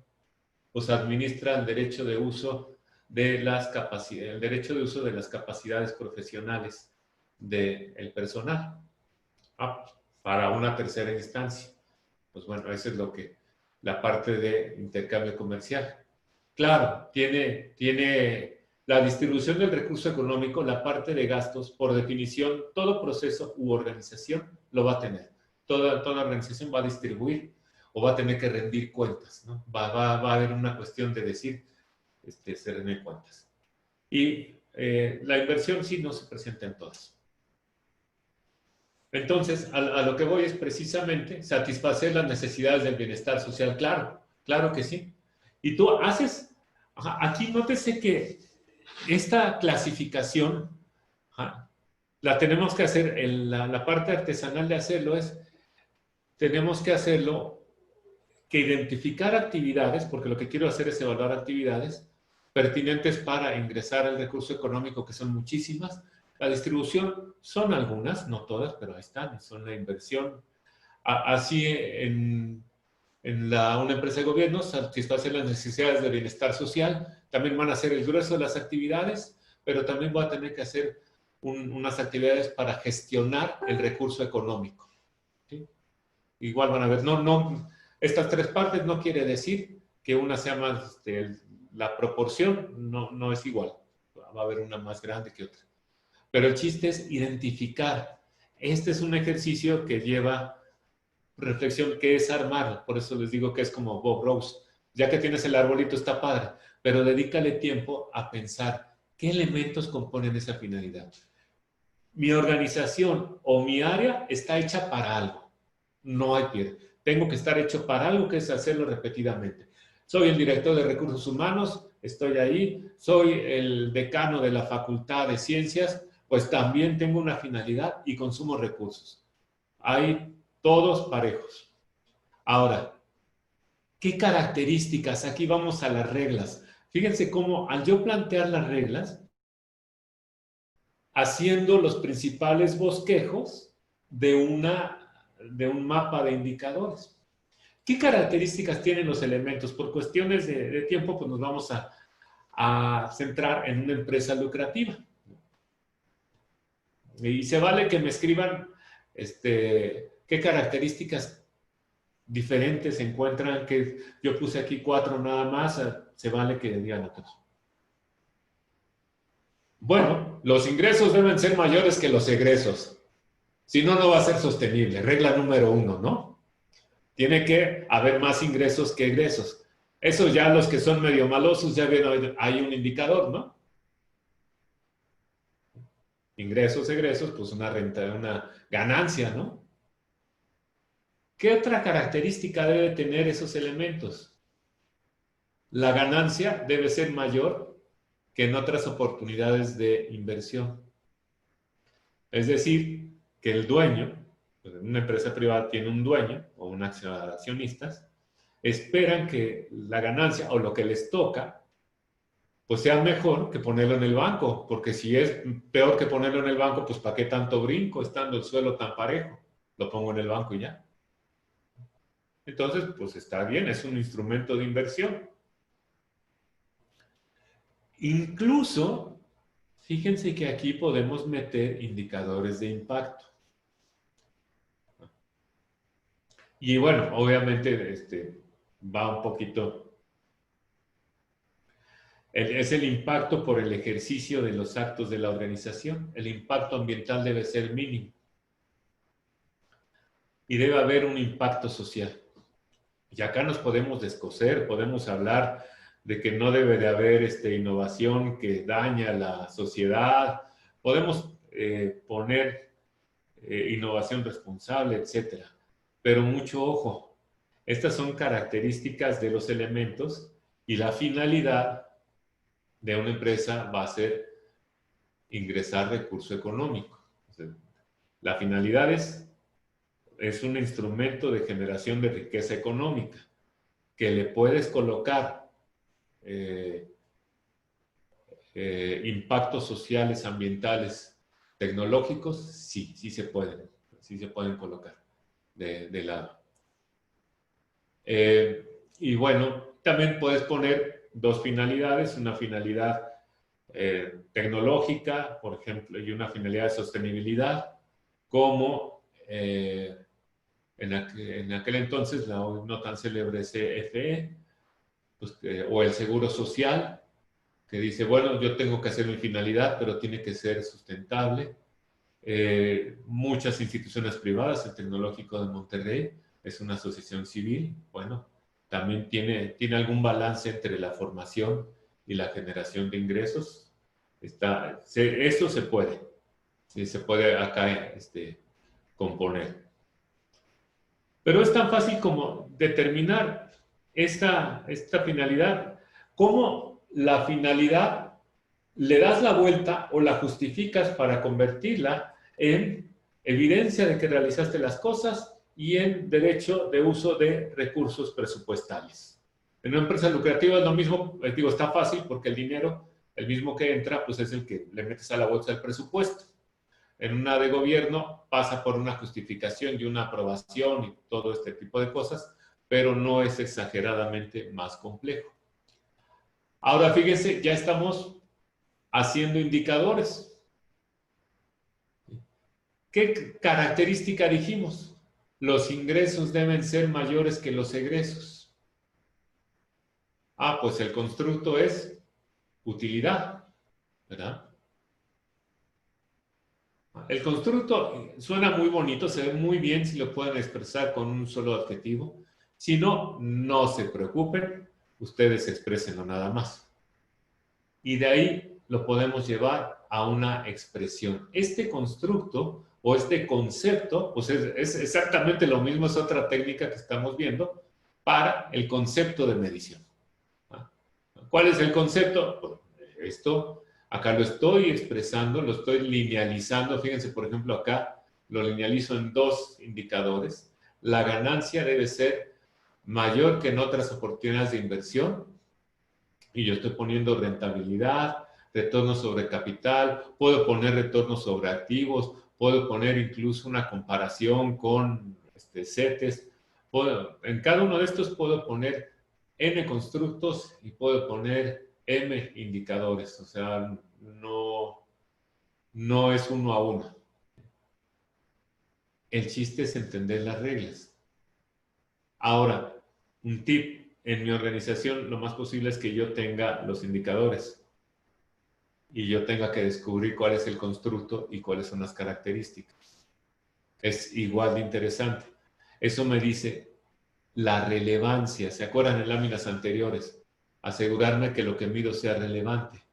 Speaker 1: Pues administra el derecho de uso de las capacidades, el derecho de uso de las capacidades profesionales del personal para una tercera instancia. Pues bueno, eso es lo que la parte de intercambio comercial. Claro, tiene la distribución del recurso económico, la parte de gastos, por definición, todo proceso u organización lo va a tener. Toda organización va a distribuir o va a tener que rendir cuentas, ¿no? Va a haber una cuestión de decir, se rinden cuentas. Y la inversión sí no se presenta en todas. Entonces, a lo que voy es precisamente satisfacer las necesidades del bienestar social. Claro que sí. Y tú haces, aquí nótese que esta clasificación la tenemos que hacer, la parte artesanal de hacerlo es, tenemos que hacerlo, que identificar actividades, porque lo que quiero hacer es evaluar actividades pertinentes para ingresar al recurso económico, que son muchísimas. La distribución son algunas, no todas, pero ahí están, son la inversión. Así en una empresa de gobierno, satisfacer las necesidades de bienestar social, también van a hacer el grueso de las actividades, pero también voy a tener que hacer unas actividades para gestionar el recurso económico. ¿Sí? Igual van a ver, estas tres partes no quiere decir que una sea más, la proporción no es igual, va a haber una más grande que otra. Pero el chiste es identificar. Este es un ejercicio que lleva reflexión, que es armar. Por eso les digo que es como Bob Rose. Ya que tienes el arbolito está padre, pero dedícale tiempo a pensar qué elementos componen esa finalidad. Mi organización o mi área está hecha para algo. No hay pierde. Tengo que estar hecho para algo, que es hacerlo repetidamente. Soy el director de recursos humanos, estoy ahí. Soy el decano de la Facultad de Ciencias, pues también tengo una finalidad y consumo recursos. Hay todos parejos. Ahora, ¿qué características? Aquí vamos a las reglas. Fíjense cómo al yo plantear las reglas, haciendo los principales bosquejos de un mapa de indicadores. ¿Qué características tienen los elementos? Por cuestiones de tiempo, pues nos vamos a centrar en una empresa lucrativa. Y se vale que me escriban qué características diferentes se encuentran, que yo puse aquí 4 nada más, se vale que digan otros. Bueno, los ingresos deben ser mayores que los egresos. Si no, no va a ser sostenible. Regla número 1, ¿no? Tiene que haber más ingresos que egresos. Eso ya los que son medio malosos, ya ven, hay un indicador, ¿no? Ingresos, egresos, pues una renta, una ganancia, ¿no? ¿Qué otra característica debe tener esos elementos? La ganancia debe ser mayor que en otras oportunidades de inversión. Es decir, que el dueño, pues en una empresa privada tiene un dueño o un accionistas, esperan que la ganancia o lo que les toca, pues sea mejor que ponerlo en el banco, porque si es peor que ponerlo en el banco, pues ¿para qué tanto brinco estando el suelo tan parejo? Lo pongo en el banco y ya. Entonces, pues está bien, es un instrumento de inversión. Incluso, fíjense que aquí podemos meter indicadores de impacto. Y bueno, obviamente va un poquito. Es el impacto por el ejercicio de los actos de la organización. El impacto ambiental debe ser mínimo. Y debe haber un impacto social. Y acá nos podemos descoser, podemos hablar de que no debe de haber innovación que daña a la sociedad. Podemos poner innovación responsable, etcétera. Pero mucho ojo. Estas son características de los elementos y la finalidad de una empresa va a ser ingresar recurso económico. O sea, la finalidad es un instrumento de generación de riqueza económica que le puedes colocar impactos sociales, ambientales, tecnológicos, sí se pueden colocar de lado. Y bueno, también puedes poner dos finalidades, una finalidad tecnológica, por ejemplo, y una finalidad de sostenibilidad, como en aquel entonces la no tan célebre CFE, pues, o el Seguro Social, que dice, bueno, yo tengo que hacer mi finalidad, pero tiene que ser sustentable. Muchas instituciones privadas, el Tecnológico de Monterrey es una asociación civil, bueno, también tiene algún balance entre la formación y la generación de ingresos. Eso se puede, sí, se puede acá componer. Pero es tan fácil como determinar esta finalidad. ¿Cómo la finalidad le das la vuelta o la justificas para convertirla en evidencia de que realizaste las cosas y en derecho de uso de recursos presupuestales? En una empresa lucrativa es lo mismo, les digo, está fácil porque el dinero, el mismo que entra, pues es el que le metes a la bolsa del presupuesto. En una de gobierno pasa por una justificación y una aprobación y todo este tipo de cosas pero no es exageradamente más complejo. Ahora fíjense, ya estamos haciendo indicadores. ¿Qué característica dijimos? Los ingresos deben ser mayores que los egresos. Ah, pues el constructo es utilidad, ¿verdad? El constructo suena muy bonito, se ve muy bien si lo pueden expresar con un solo adjetivo. Si no, no se preocupen, ustedes expresenlo nada más. Y de ahí lo podemos llevar a una expresión. Este constructo o este concepto, pues es exactamente lo mismo, es otra técnica que estamos viendo para el concepto de medición. ¿Cuál es el concepto? Esto, acá lo estoy expresando, lo estoy linealizando. Fíjense, por ejemplo, acá lo linealizo en dos indicadores. La ganancia debe ser mayor que en otras oportunidades de inversión. Y yo estoy poniendo rentabilidad, retorno sobre capital, puedo poner retorno sobre activos, puedo poner incluso una comparación con CETES. En cada uno de estos puedo poner N constructos y puedo poner M indicadores. O sea, no es uno a uno. El chiste es entender las reglas. Ahora, un tip. En mi organización, lo más posible es que yo tenga los indicadores y yo tenga que descubrir cuál es el constructo y cuáles son las características. Es igual de interesante. Eso me dice la relevancia. ¿Se acuerdan en láminas anteriores? Asegurarme que lo que mido sea relevante.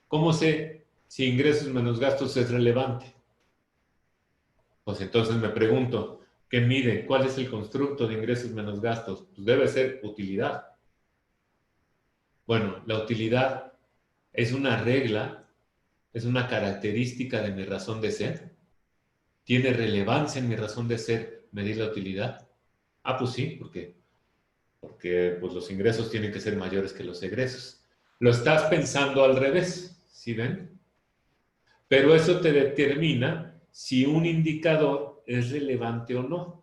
Speaker 1: ¿Cómo sé si ingresos menos gastos es relevante? Pues entonces me pregunto, ¿qué mide? ¿Cuál es el constructo de ingresos menos gastos? Pues debe ser utilidad. Bueno, la utilidad es una regla, es una característica de mi razón de ser. ¿Tiene relevancia en mi razón de ser medir la utilidad? Ah, pues sí, porque pues, los ingresos tienen que ser mayores que los egresos. Lo estás pensando al revés, ¿sí ven? Pero eso te determina si un indicador es relevante o no.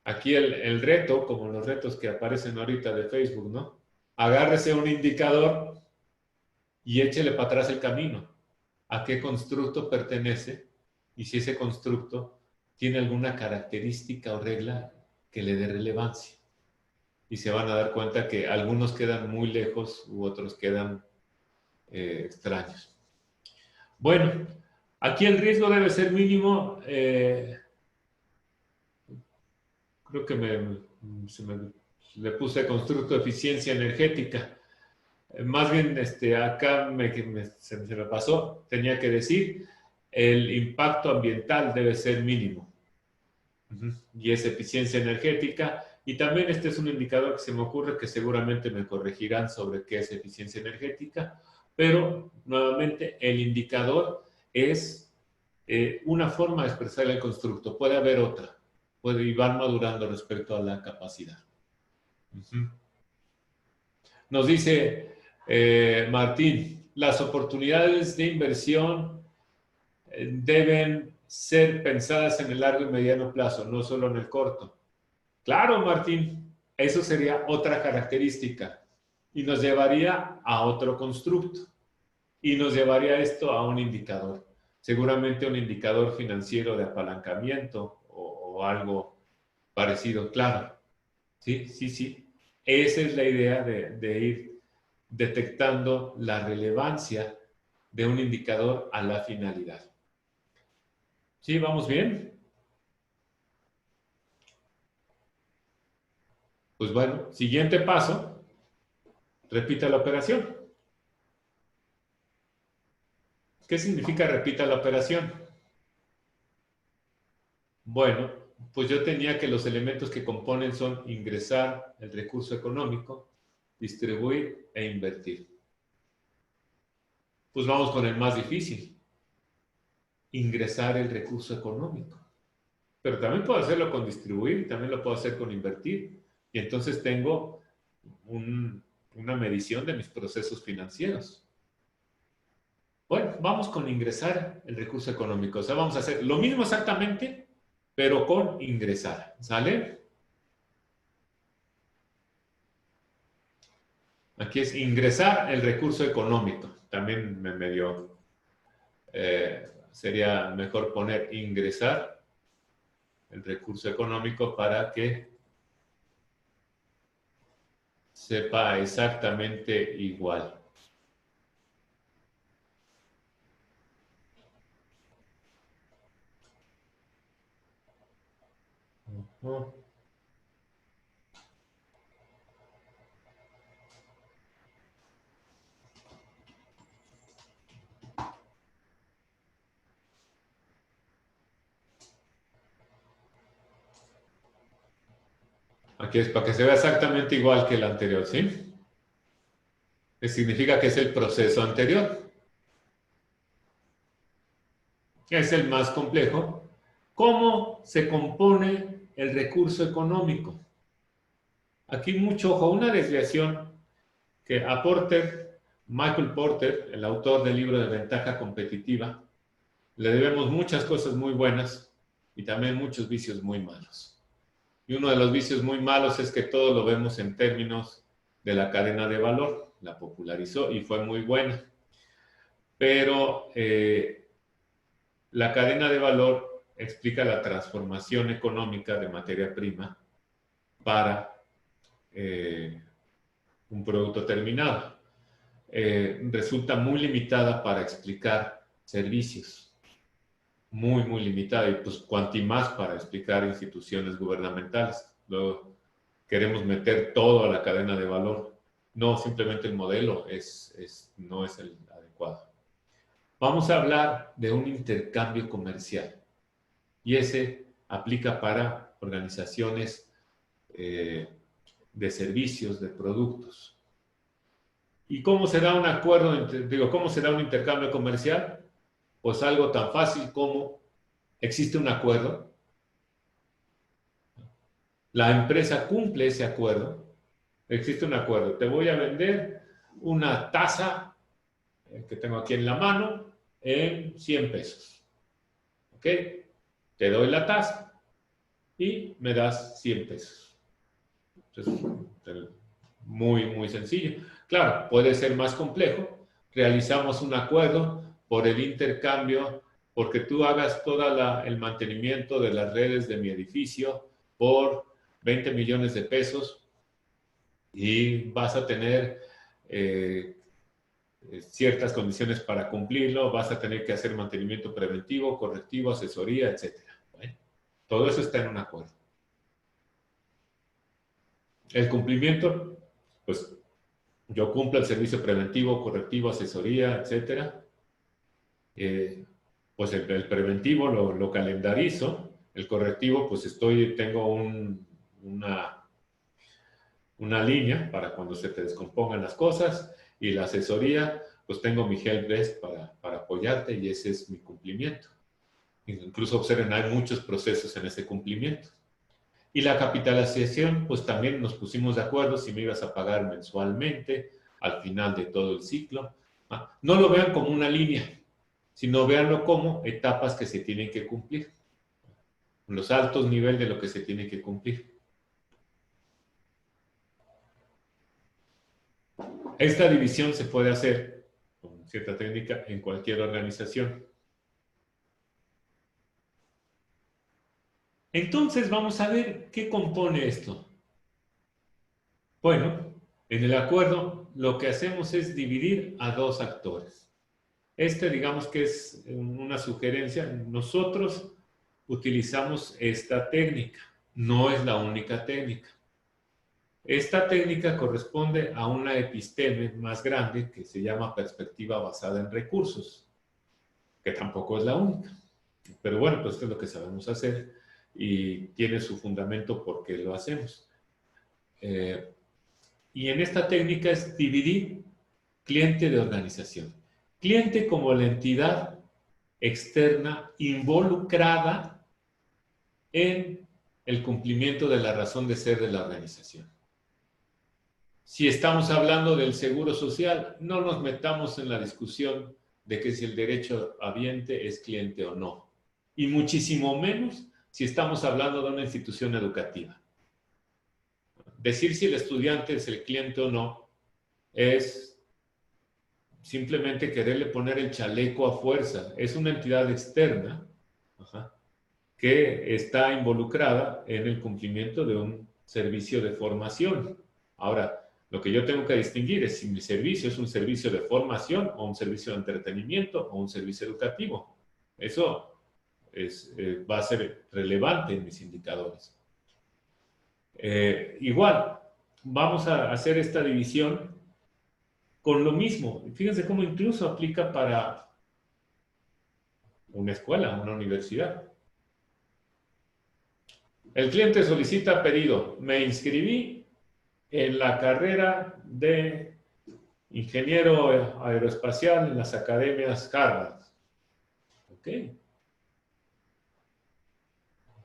Speaker 1: Aquí el reto, como los retos que aparecen ahorita de Facebook, ¿no? Agárrese un indicador y échele para atrás el camino. ¿A qué constructo pertenece? Y si ese constructo tiene alguna característica o regla que le dé relevancia. Y se van a dar cuenta que algunos quedan muy lejos u otros quedan extraños. Bueno, aquí el riesgo debe ser mínimo. Creo que le puse constructo de eficiencia energética. Más bien, acá se me pasó, tenía que decir, el impacto ambiental debe ser mínimo. Y es eficiencia energética. Y también este es un indicador que se me ocurre que seguramente me corregirán sobre qué es eficiencia energética, pero nuevamente el indicador es una forma de expresar el constructo. Puede haber otra, puede ir madurando respecto a la capacidad. Nos dice Martín, las oportunidades de inversión deben ser pensadas en el largo y mediano plazo, no solo en el corto. Claro, Martín, eso sería otra característica y nos llevaría a otro constructo y nos llevaría esto a un indicador, seguramente un indicador financiero de apalancamiento o algo parecido, claro. Sí, sí, sí. Esa es la idea de ir detectando la relevancia de un indicador a la finalidad. ¿Sí, vamos bien? Pues bueno, siguiente paso, repita la operación. ¿Qué significa repita la operación? Bueno, pues yo tenía que los elementos que componen son ingresar el recurso económico, distribuir e invertir. Pues vamos con el más difícil, ingresar el recurso económico. Pero también puedo hacerlo con distribuir y también lo puedo hacer con invertir. Y entonces tengo una medición de mis procesos financieros. Bueno, vamos con ingresar el recurso económico. O sea, vamos a hacer lo mismo exactamente, pero con ingresar. ¿Sale? Aquí es ingresar el recurso económico. También me medio... sería mejor poner ingresar el recurso económico para que sepa exactamente igual. Aquí es para que se vea exactamente igual que el anterior, ¿sí? Que significa que es el proceso anterior. Es el más complejo. ¿Cómo se compone el recurso económico? Aquí mucho ojo, una desviación que a Porter, Michael Porter, el autor del libro de Ventaja Competitiva, le debemos muchas cosas muy buenas y también muchos vicios muy malos. Y uno de los vicios muy malos es que todo lo vemos en términos de la cadena de valor. La popularizó y fue muy buena. Pero la cadena de valor explica la transformación económica de materia prima para un producto terminado. Resulta muy limitada para explicar servicios. Muy limitada. Y pues cuanti más para explicar instituciones gubernamentales. Luego queremos meter todo a la cadena de valor. No, simplemente el modelo no es el adecuado. Vamos a hablar de un intercambio comercial. Y ese aplica para organizaciones de servicios, de productos. ¿Y cómo será un acuerdo, cómo será un intercambio comercial? Pues algo tan fácil como existe un acuerdo, la empresa cumple ese acuerdo, existe un acuerdo, te voy a vender una taza que tengo aquí en la mano en 100 pesos. ¿Ok? Te doy la taza y me das 100 pesos. Entonces, muy sencillo. Claro, puede ser más complejo. Realizamos un acuerdo por el intercambio, porque tú hagas todo el mantenimiento de las redes de mi edificio por 20 millones de pesos y vas a tener ciertas condiciones para cumplirlo, vas a tener que hacer mantenimiento preventivo, correctivo, asesoría, etc. Bueno, todo eso está en un acuerdo. El cumplimiento, pues yo cumplo el servicio preventivo, correctivo, asesoría, etc. Pues el preventivo lo calendarizo, el correctivo pues tengo una línea para cuando se te descompongan las cosas y la asesoría pues tengo mi helpdesk para apoyarte y ese es mi cumplimiento. Incluso observen, hay muchos procesos en ese cumplimiento. Y la capitalización, pues también nos pusimos de acuerdo si me ibas a pagar mensualmente al final de todo el ciclo. No lo vean como una línea, sino véanlo como etapas que se tienen que cumplir. Los altos niveles de lo que se tiene que cumplir. Esta división se puede hacer con cierta técnica en cualquier organización. Entonces vamos a ver qué compone esto. Bueno, en el acuerdo lo que hacemos es dividir a dos actores. Digamos que es una sugerencia. Nosotros utilizamos esta técnica. No es la única técnica. Esta técnica corresponde a una episteme más grande que se llama perspectiva basada en recursos, que tampoco es la única. Pero bueno, pues esto es lo que sabemos hacer y tiene su fundamento porque lo hacemos. Y en esta técnica es dividir cliente de organización. Cliente como la entidad externa involucrada en el cumplimiento de la razón de ser de la organización. Si estamos hablando del seguro social, no nos metamos en la discusión de que si el derecho habiente es cliente o no. Y muchísimo menos si estamos hablando de una institución educativa. Decir si el estudiante es el cliente o no es simplemente quererle poner el chaleco a fuerza. Es una entidad externa, ajá, que está involucrada en el cumplimiento de un servicio de formación. Ahora, lo que yo tengo que distinguir es si mi servicio es un servicio de formación o un servicio de entretenimiento o un servicio educativo. Eso va a ser relevante en mis indicadores. Igual, vamos a hacer esta división con lo mismo. Fíjense cómo incluso aplica para una escuela, una universidad. El cliente solicita pedido. Me inscribí en la carrera de ingeniero aeroespacial en las academias Harvard. Ok.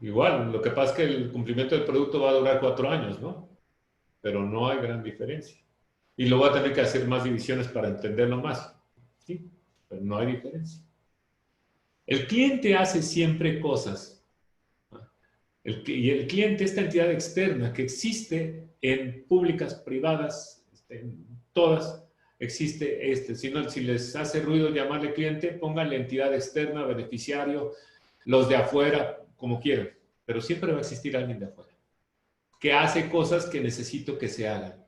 Speaker 1: Igual, lo que pasa es que el cumplimiento del producto va a durar 4 años, ¿no? Pero no hay gran diferencia. Y lo voy a tener que hacer más divisiones para entenderlo más. Sí, pero no hay diferencia. El cliente hace siempre cosas. Y el cliente, esta entidad externa que existe en públicas, privadas, en todas, existe este. Si les hace ruido llamarle cliente, pónganle entidad externa, beneficiario, los de afuera, como quieran. Pero siempre va a existir alguien de afuera que hace cosas que necesito que se hagan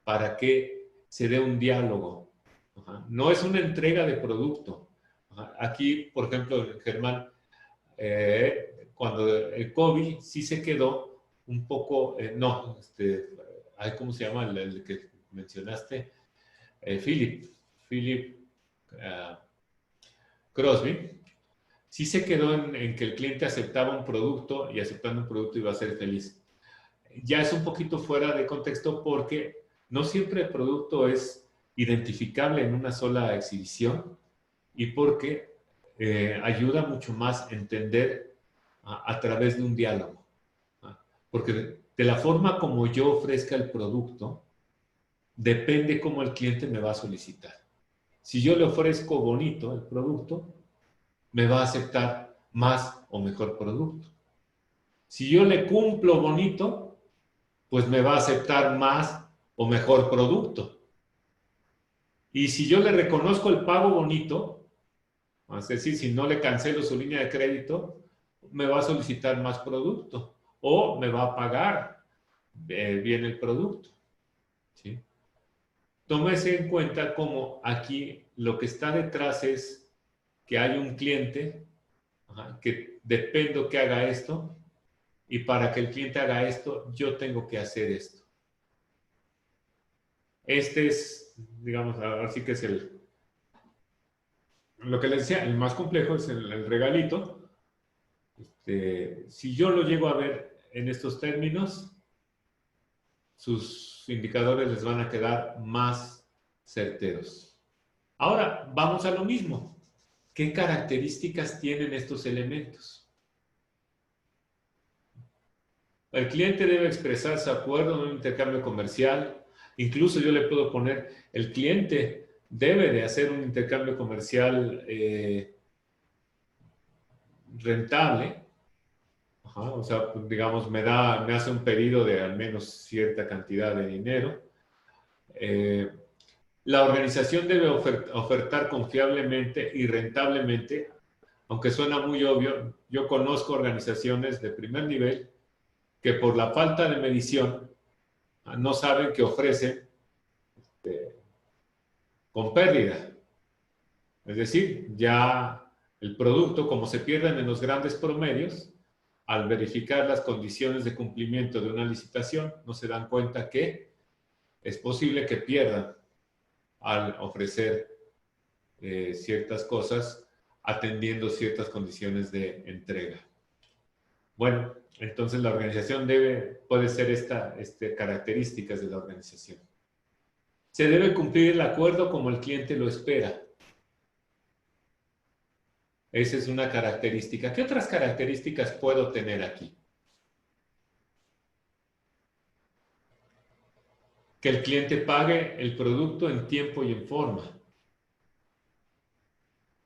Speaker 1: para que se dé un diálogo. Ajá. No es una entrega de producto. Ajá. Aquí, por ejemplo, Germán, cuando el COVID sí se quedó un poco, no, ¿cómo se llama el que mencionaste? Philip Crosby, sí se quedó en que el cliente aceptaba un producto y aceptando un producto iba a ser feliz. Ya es un poquito fuera de contexto porque no siempre el producto es identificable en una sola exhibición y porque ayuda mucho más a entender a través de un diálogo. Porque de la forma como yo ofrezca el producto, depende cómo el cliente me va a solicitar. Si yo le ofrezco bonito el producto, me va a aceptar más o mejor producto. Si yo le cumplo bonito, pues me va a aceptar más o mejor producto. Y si yo le reconozco el pago bonito, es decir, si no le cancelo su línea de crédito, me va a solicitar más producto o me va a pagar bien el producto. ¿Sí? Tómese en cuenta como aquí lo que está detrás es que hay un cliente que dependo que haga esto y para que el cliente haga esto, yo tengo que hacer esto. Este es, digamos, así que es lo que les decía, el más complejo es el regalito. Si yo lo llego a ver en estos términos, sus indicadores les van a quedar más certeros. Ahora, vamos a lo mismo. ¿Qué características tienen estos elementos? El cliente debe expresar su acuerdo en un intercambio comercial. Incluso yo le puedo poner, el cliente debe de hacer un intercambio comercial rentable. Ajá, o sea, digamos, me hace un pedido de al menos cierta cantidad de dinero. La organización debe ofertar confiablemente y rentablemente, aunque suena muy obvio. Yo conozco organizaciones de primer nivel que por la falta de medición no saben que ofrecen con pérdida. Es decir, ya el producto, como se pierden en los grandes promedios, al verificar las condiciones de cumplimiento de una licitación, no se dan cuenta que es posible que pierdan al ofrecer ciertas cosas atendiendo ciertas condiciones de entrega. Bueno, entonces la organización puede ser características de la organización. Se debe cumplir el acuerdo como el cliente lo espera. Esa es una característica. ¿Qué otras características puedo tener aquí? Que el cliente pague el producto en tiempo y en forma.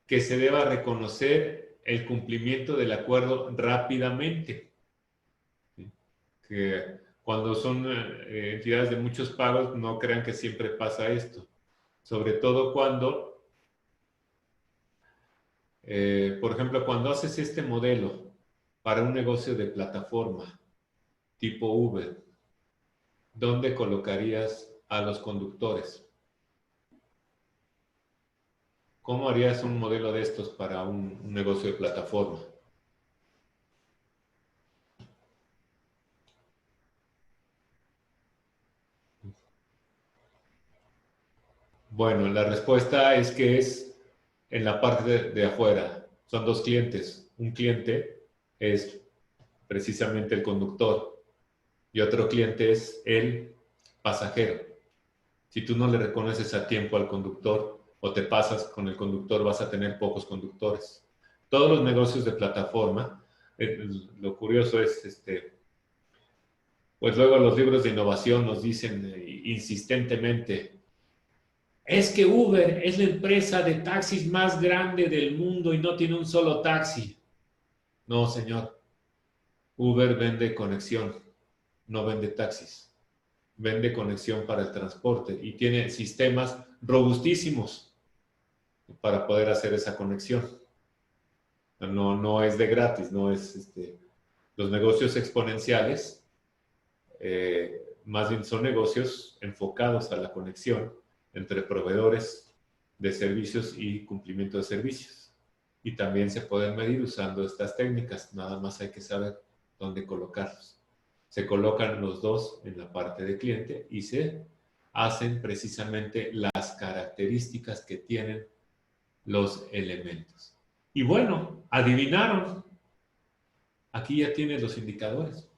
Speaker 1: Que se deba reconocer el cumplimiento del acuerdo rápidamente. Que Cuando son entidades de muchos pagos, no crean que siempre pasa esto. Sobre todo cuando, por ejemplo, cuando haces este modelo para un negocio de plataforma tipo Uber, ¿dónde colocarías a los conductores? ¿Cómo harías un modelo de estos para un negocio de plataforma? Bueno, la respuesta es que es en la parte de afuera. Son dos clientes. Un cliente es precisamente el conductor y otro cliente es el pasajero. Si tú no le reconoces a tiempo al conductor o te pasas con el conductor, vas a tener pocos conductores. Todos los negocios de plataforma, lo curioso es, pues luego los libros de innovación nos dicen insistentemente, es que Uber es la empresa de taxis más grande del mundo y no tiene un solo taxi. No, señor. Uber vende conexión, no vende taxis. Vende conexión para el transporte y tiene sistemas robustísimos para poder hacer esa conexión. No es de gratis, no es los negocios exponenciales, más bien son negocios enfocados a la conexión entre proveedores de servicios y cumplimiento de servicios. Y también se pueden medir usando estas técnicas, nada más hay que saber dónde colocarlos. Se colocan los dos en la parte de cliente y se hacen precisamente las características que tienen los elementos. Y bueno, adivinaron. Aquí ya tienen los indicadores.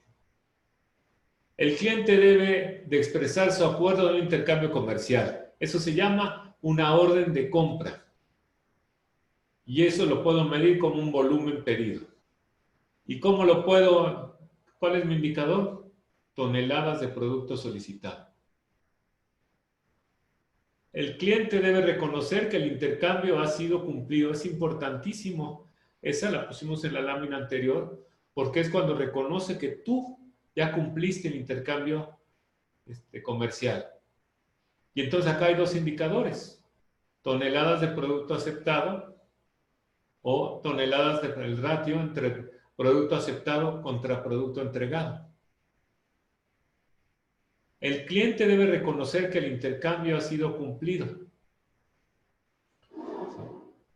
Speaker 1: El cliente debe de expresar su acuerdo de un intercambio comercial. Eso se llama una orden de compra. Y eso lo puedo medir como un volumen pedido. ¿Y cómo lo puedo? ¿Cuál es mi indicador? Toneladas de producto solicitado. El cliente debe reconocer que el intercambio ha sido cumplido. Es importantísimo. Esa la pusimos en la lámina anterior, porque es cuando reconoce que tú ya cumpliste el intercambio comercial. Y entonces acá hay dos indicadores. Toneladas de producto aceptado o toneladas del ratio entre producto aceptado contra producto entregado. El cliente debe reconocer que el intercambio ha sido cumplido.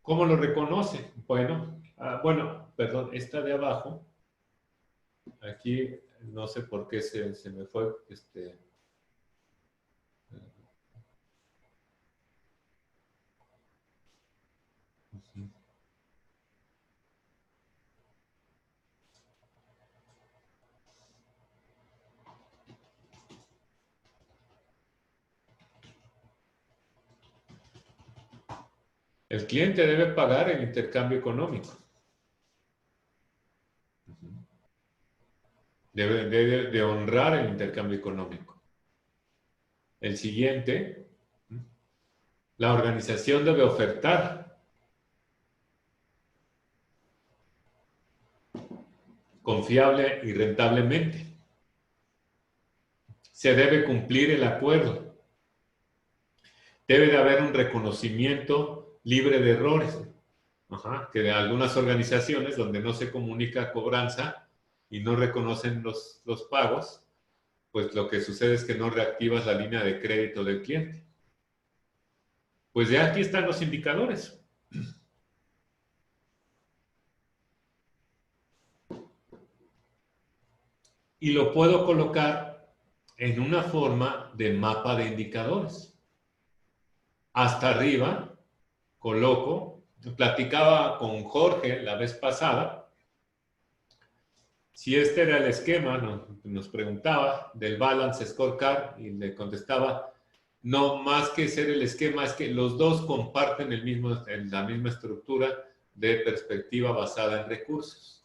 Speaker 1: ¿Cómo lo reconoce? Bueno, perdón, esta de abajo, aquí no sé por qué se me fue, el cliente debe pagar el intercambio económico. Debe de honrar el intercambio económico. El siguiente, la organización debe ofertar confiable y rentablemente. Se debe cumplir el acuerdo. Debe de haber un reconocimiento libre de errores. Que de algunas organizaciones donde no se comunica cobranza y no reconocen los pagos, pues lo que sucede es que no reactivas la línea de crédito del cliente. Pues ya aquí están los indicadores. Y lo puedo colocar en una forma de mapa de indicadores. Hasta arriba coloco, platicaba con Jorge la vez pasada, si este era el esquema, nos preguntaba del Balance Scorecard y le contestaba, no más que ser el esquema, es que los dos comparten la misma estructura de perspectiva basada en recursos.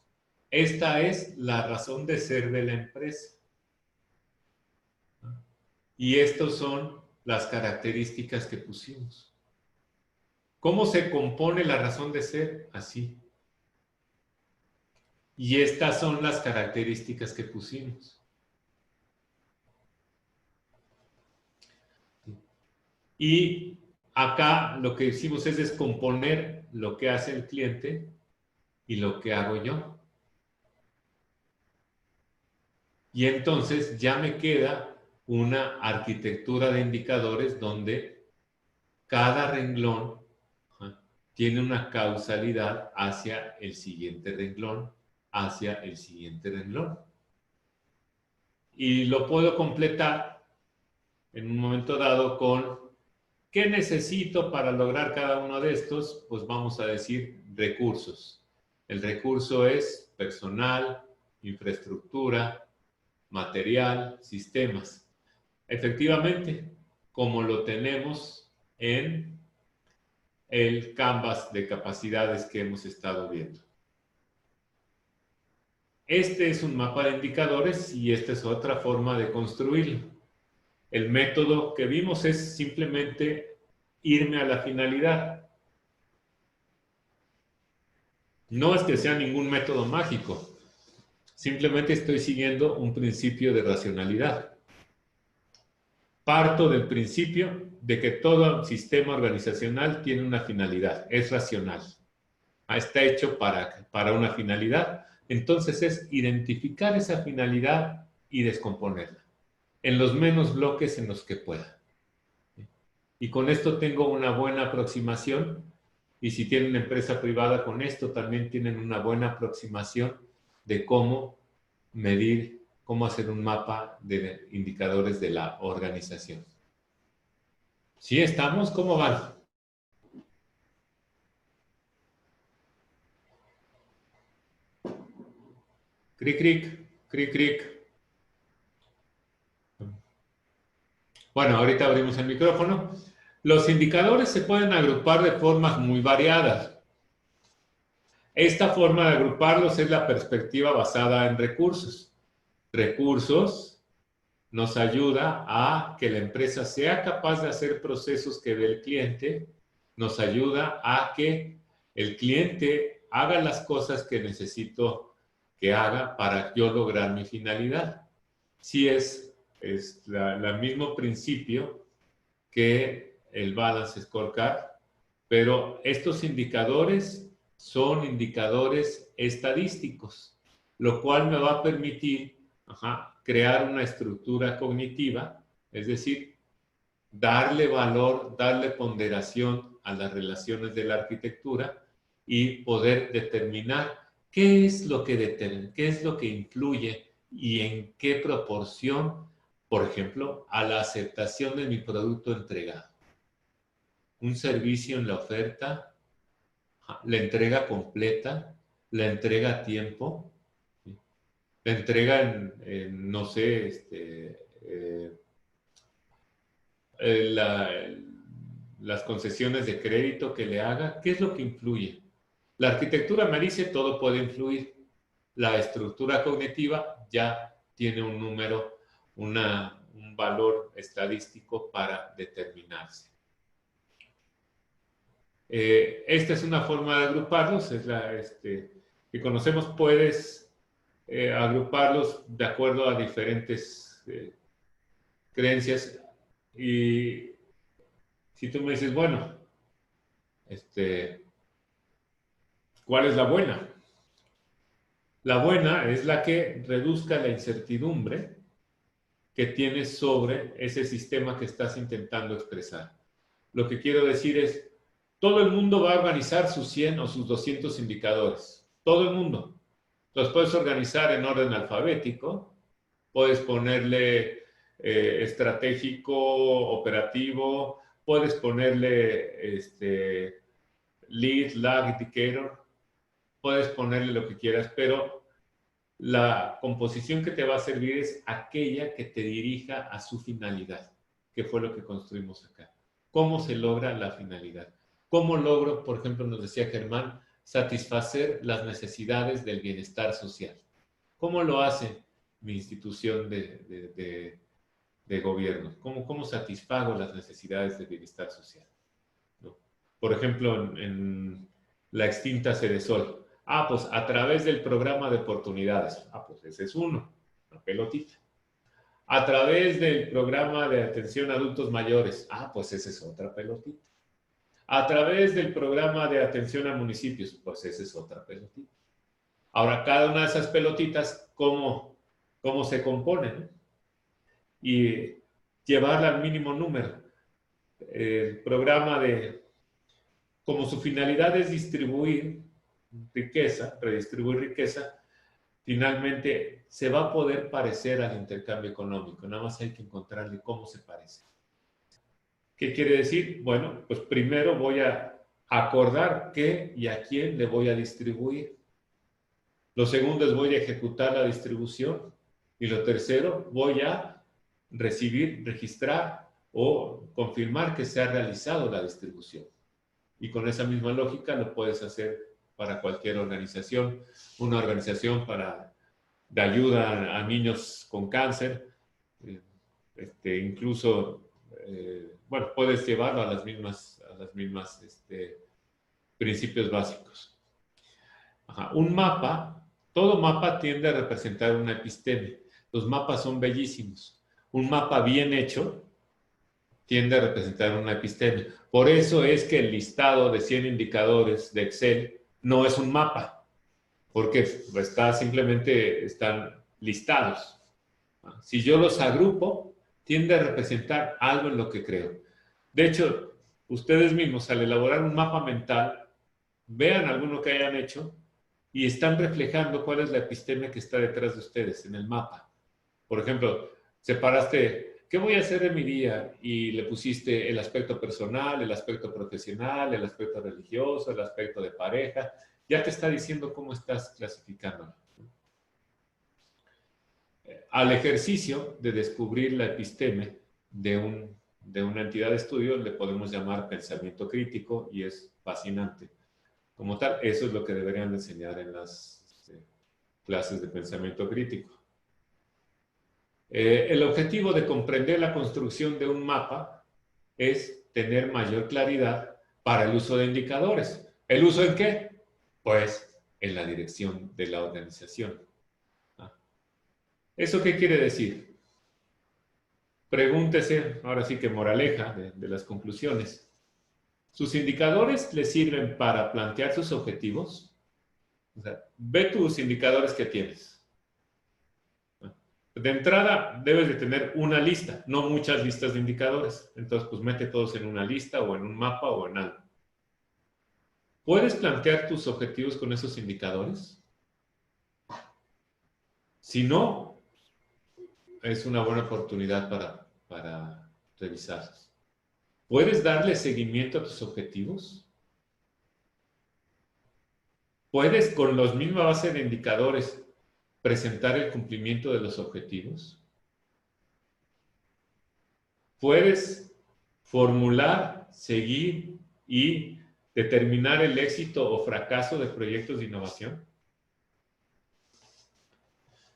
Speaker 1: Esta es la razón de ser de la empresa. Y estas son las características que pusimos. ¿Cómo se compone la razón de ser? Así. Y estas son las características que pusimos. Y acá lo que hicimos es descomponer lo que hace el cliente y lo que hago yo. Y entonces ya me queda una arquitectura de indicadores donde cada renglón tiene una causalidad hacia el siguiente renglón, hacia el siguiente renglón. Y lo puedo completar en un momento dado con ¿qué necesito para lograr cada uno de estos? Pues vamos a decir recursos. El recurso es personal, infraestructura, material, sistemas. Efectivamente, como lo tenemos en el canvas de capacidades que hemos estado viendo. Este es un mapa de indicadores y esta es otra forma de construirlo. El método que vimos es simplemente irme a la finalidad. No es que sea ningún método mágico, simplemente estoy siguiendo un principio de racionalidad. Parto del principio de que todo sistema organizacional tiene una finalidad, es racional. Está hecho para una finalidad, entonces es identificar esa finalidad y descomponerla en los menos bloques en los que pueda. Y con esto tengo una buena aproximación, y si tienen una empresa privada con esto también tienen una buena aproximación de cómo medir, cómo hacer un mapa de indicadores de la organización. ¿Sí estamos? ¿Cómo van? Cric, cric, cric, cric. Bueno, ahorita abrimos el micrófono. Los indicadores se pueden agrupar de formas muy variadas. Esta forma de agruparlos es la perspectiva basada en recursos. Recursos nos ayuda a que la empresa sea capaz de hacer procesos que ve el cliente, nos ayuda a que el cliente haga las cosas que necesito que haga para yo lograr mi finalidad. Sí es el mismo principio que el Balance Scorecard, pero estos indicadores son indicadores estadísticos, lo cual me va a permitir crear una estructura cognitiva, es decir, darle valor, darle ponderación a las relaciones de la arquitectura y poder determinar qué es lo que influye y en qué proporción, por ejemplo, a la aceptación de mi producto entregado. Un servicio en la oferta, la entrega completa, la entrega a tiempo, ¿sí? La entrega no sé, las concesiones de crédito que le haga, ¿qué es lo que influye? La arquitectura me dice todo puede influir. La estructura cognitiva ya tiene un número, un valor estadístico para determinarse. Esta es una forma de agruparlos, es la que conocemos. Puedes agruparlos de acuerdo a diferentes creencias. Y si tú me dices, bueno, ¿cuál es la buena? La buena es la que reduzca la incertidumbre que tienes sobre ese sistema que estás intentando expresar. Lo que quiero decir es, todo el mundo va a organizar sus 100 o sus 200 indicadores. Todo el mundo. Los puedes organizar en orden alfabético, puedes ponerle estratégico, operativo, puedes ponerle lead, lag, indicator, puedes ponerle lo que quieras, pero la composición que te va a servir es aquella que te dirija a su finalidad, que fue lo que construimos acá. ¿Cómo se logra la finalidad? ¿Cómo logro, por ejemplo, nos decía Germán, satisfacer las necesidades del bienestar social? ¿Cómo lo hace mi institución de gobierno? ¿Cómo satisfago las necesidades del bienestar social? ¿No? Por ejemplo, en la extinta Cedesol. Pues a través del programa de oportunidades. Pues ese es uno, una pelotita. A través del programa de atención a adultos mayores. Ah, pues esa es otra pelotita. A través del programa de atención a municipios. Pues esa es otra pelotita. Ahora, cada una de esas pelotitas, ¿cómo se componen? Y llevarla al mínimo número. El programa como su finalidad es distribuir riqueza, redistribuir riqueza, finalmente se va a poder parecer al intercambio económico. Nada más hay que encontrarle cómo se parece. ¿Qué quiere decir? Bueno, pues primero voy a acordar qué y a quién le voy a distribuir. Lo segundo es voy a ejecutar la distribución. Y lo tercero, voy a recibir, registrar o confirmar que se ha realizado la distribución. Y con esa misma lógica lo puedes hacer para cualquier organización. Una organización de ayuda a niños con cáncer, incluso, bueno, puedes llevarlo a las mismas principios básicos. Ajá. Un mapa, todo mapa tiende a representar una episteme. Los mapas son bellísimos. Un mapa bien hecho tiende a representar una episteme. Por eso es que el listado de 100 indicadores de Excel no es un mapa, porque simplemente están listados. Si yo los agrupo, tiende a representar algo en lo que creo. De hecho, ustedes mismos al elaborar un mapa mental, vean alguno que hayan hecho y están reflejando cuál es la episteme que está detrás de ustedes en el mapa. Por ejemplo, separaste, ¿qué voy a hacer en mi día? Y le pusiste el aspecto personal, el aspecto profesional, el aspecto religioso, el aspecto de pareja. Ya te está diciendo cómo estás clasificándolo. Al ejercicio de descubrir la episteme de una entidad de estudio le podemos llamar pensamiento crítico y es fascinante. Como tal, eso es lo que deberían enseñar en las clases de pensamiento crítico. El objetivo de comprender la construcción de un mapa es tener mayor claridad para el uso de indicadores. ¿El uso en qué? Pues en la dirección de la organización. ¿Eso qué quiere decir? Pregúntese, ahora sí que moraleja de las conclusiones. ¿Sus indicadores le sirven para plantear sus objetivos? O sea, ve tus indicadores que tienes. De entrada, debes de tener una lista, no muchas listas de indicadores. Entonces, pues mete todos en una lista o en un mapa o en algo. ¿Puedes plantear tus objetivos con esos indicadores? Si no, es una buena oportunidad para revisarlos. ¿Puedes darle seguimiento a tus objetivos? ¿Puedes, con la misma base de indicadores, presentar el cumplimiento de los objetivos? ¿Puedes formular, seguir y determinar el éxito o fracaso de proyectos de innovación?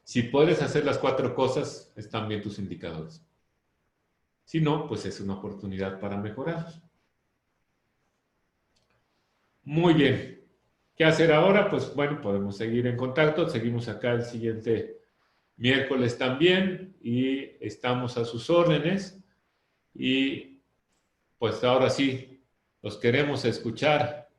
Speaker 1: Si puedes hacer las 4 cosas, están bien tus indicadores. Si no, pues es una oportunidad para mejorar. Muy bien. ¿Qué hacer ahora? Pues bueno, podemos seguir en contacto. Seguimos acá el siguiente miércoles también y estamos a sus órdenes. Y pues ahora sí, los queremos escuchar.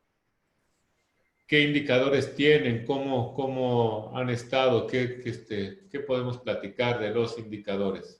Speaker 1: ¿Qué indicadores tienen? ¿Cómo han estado? ¿Qué podemos platicar de los indicadores?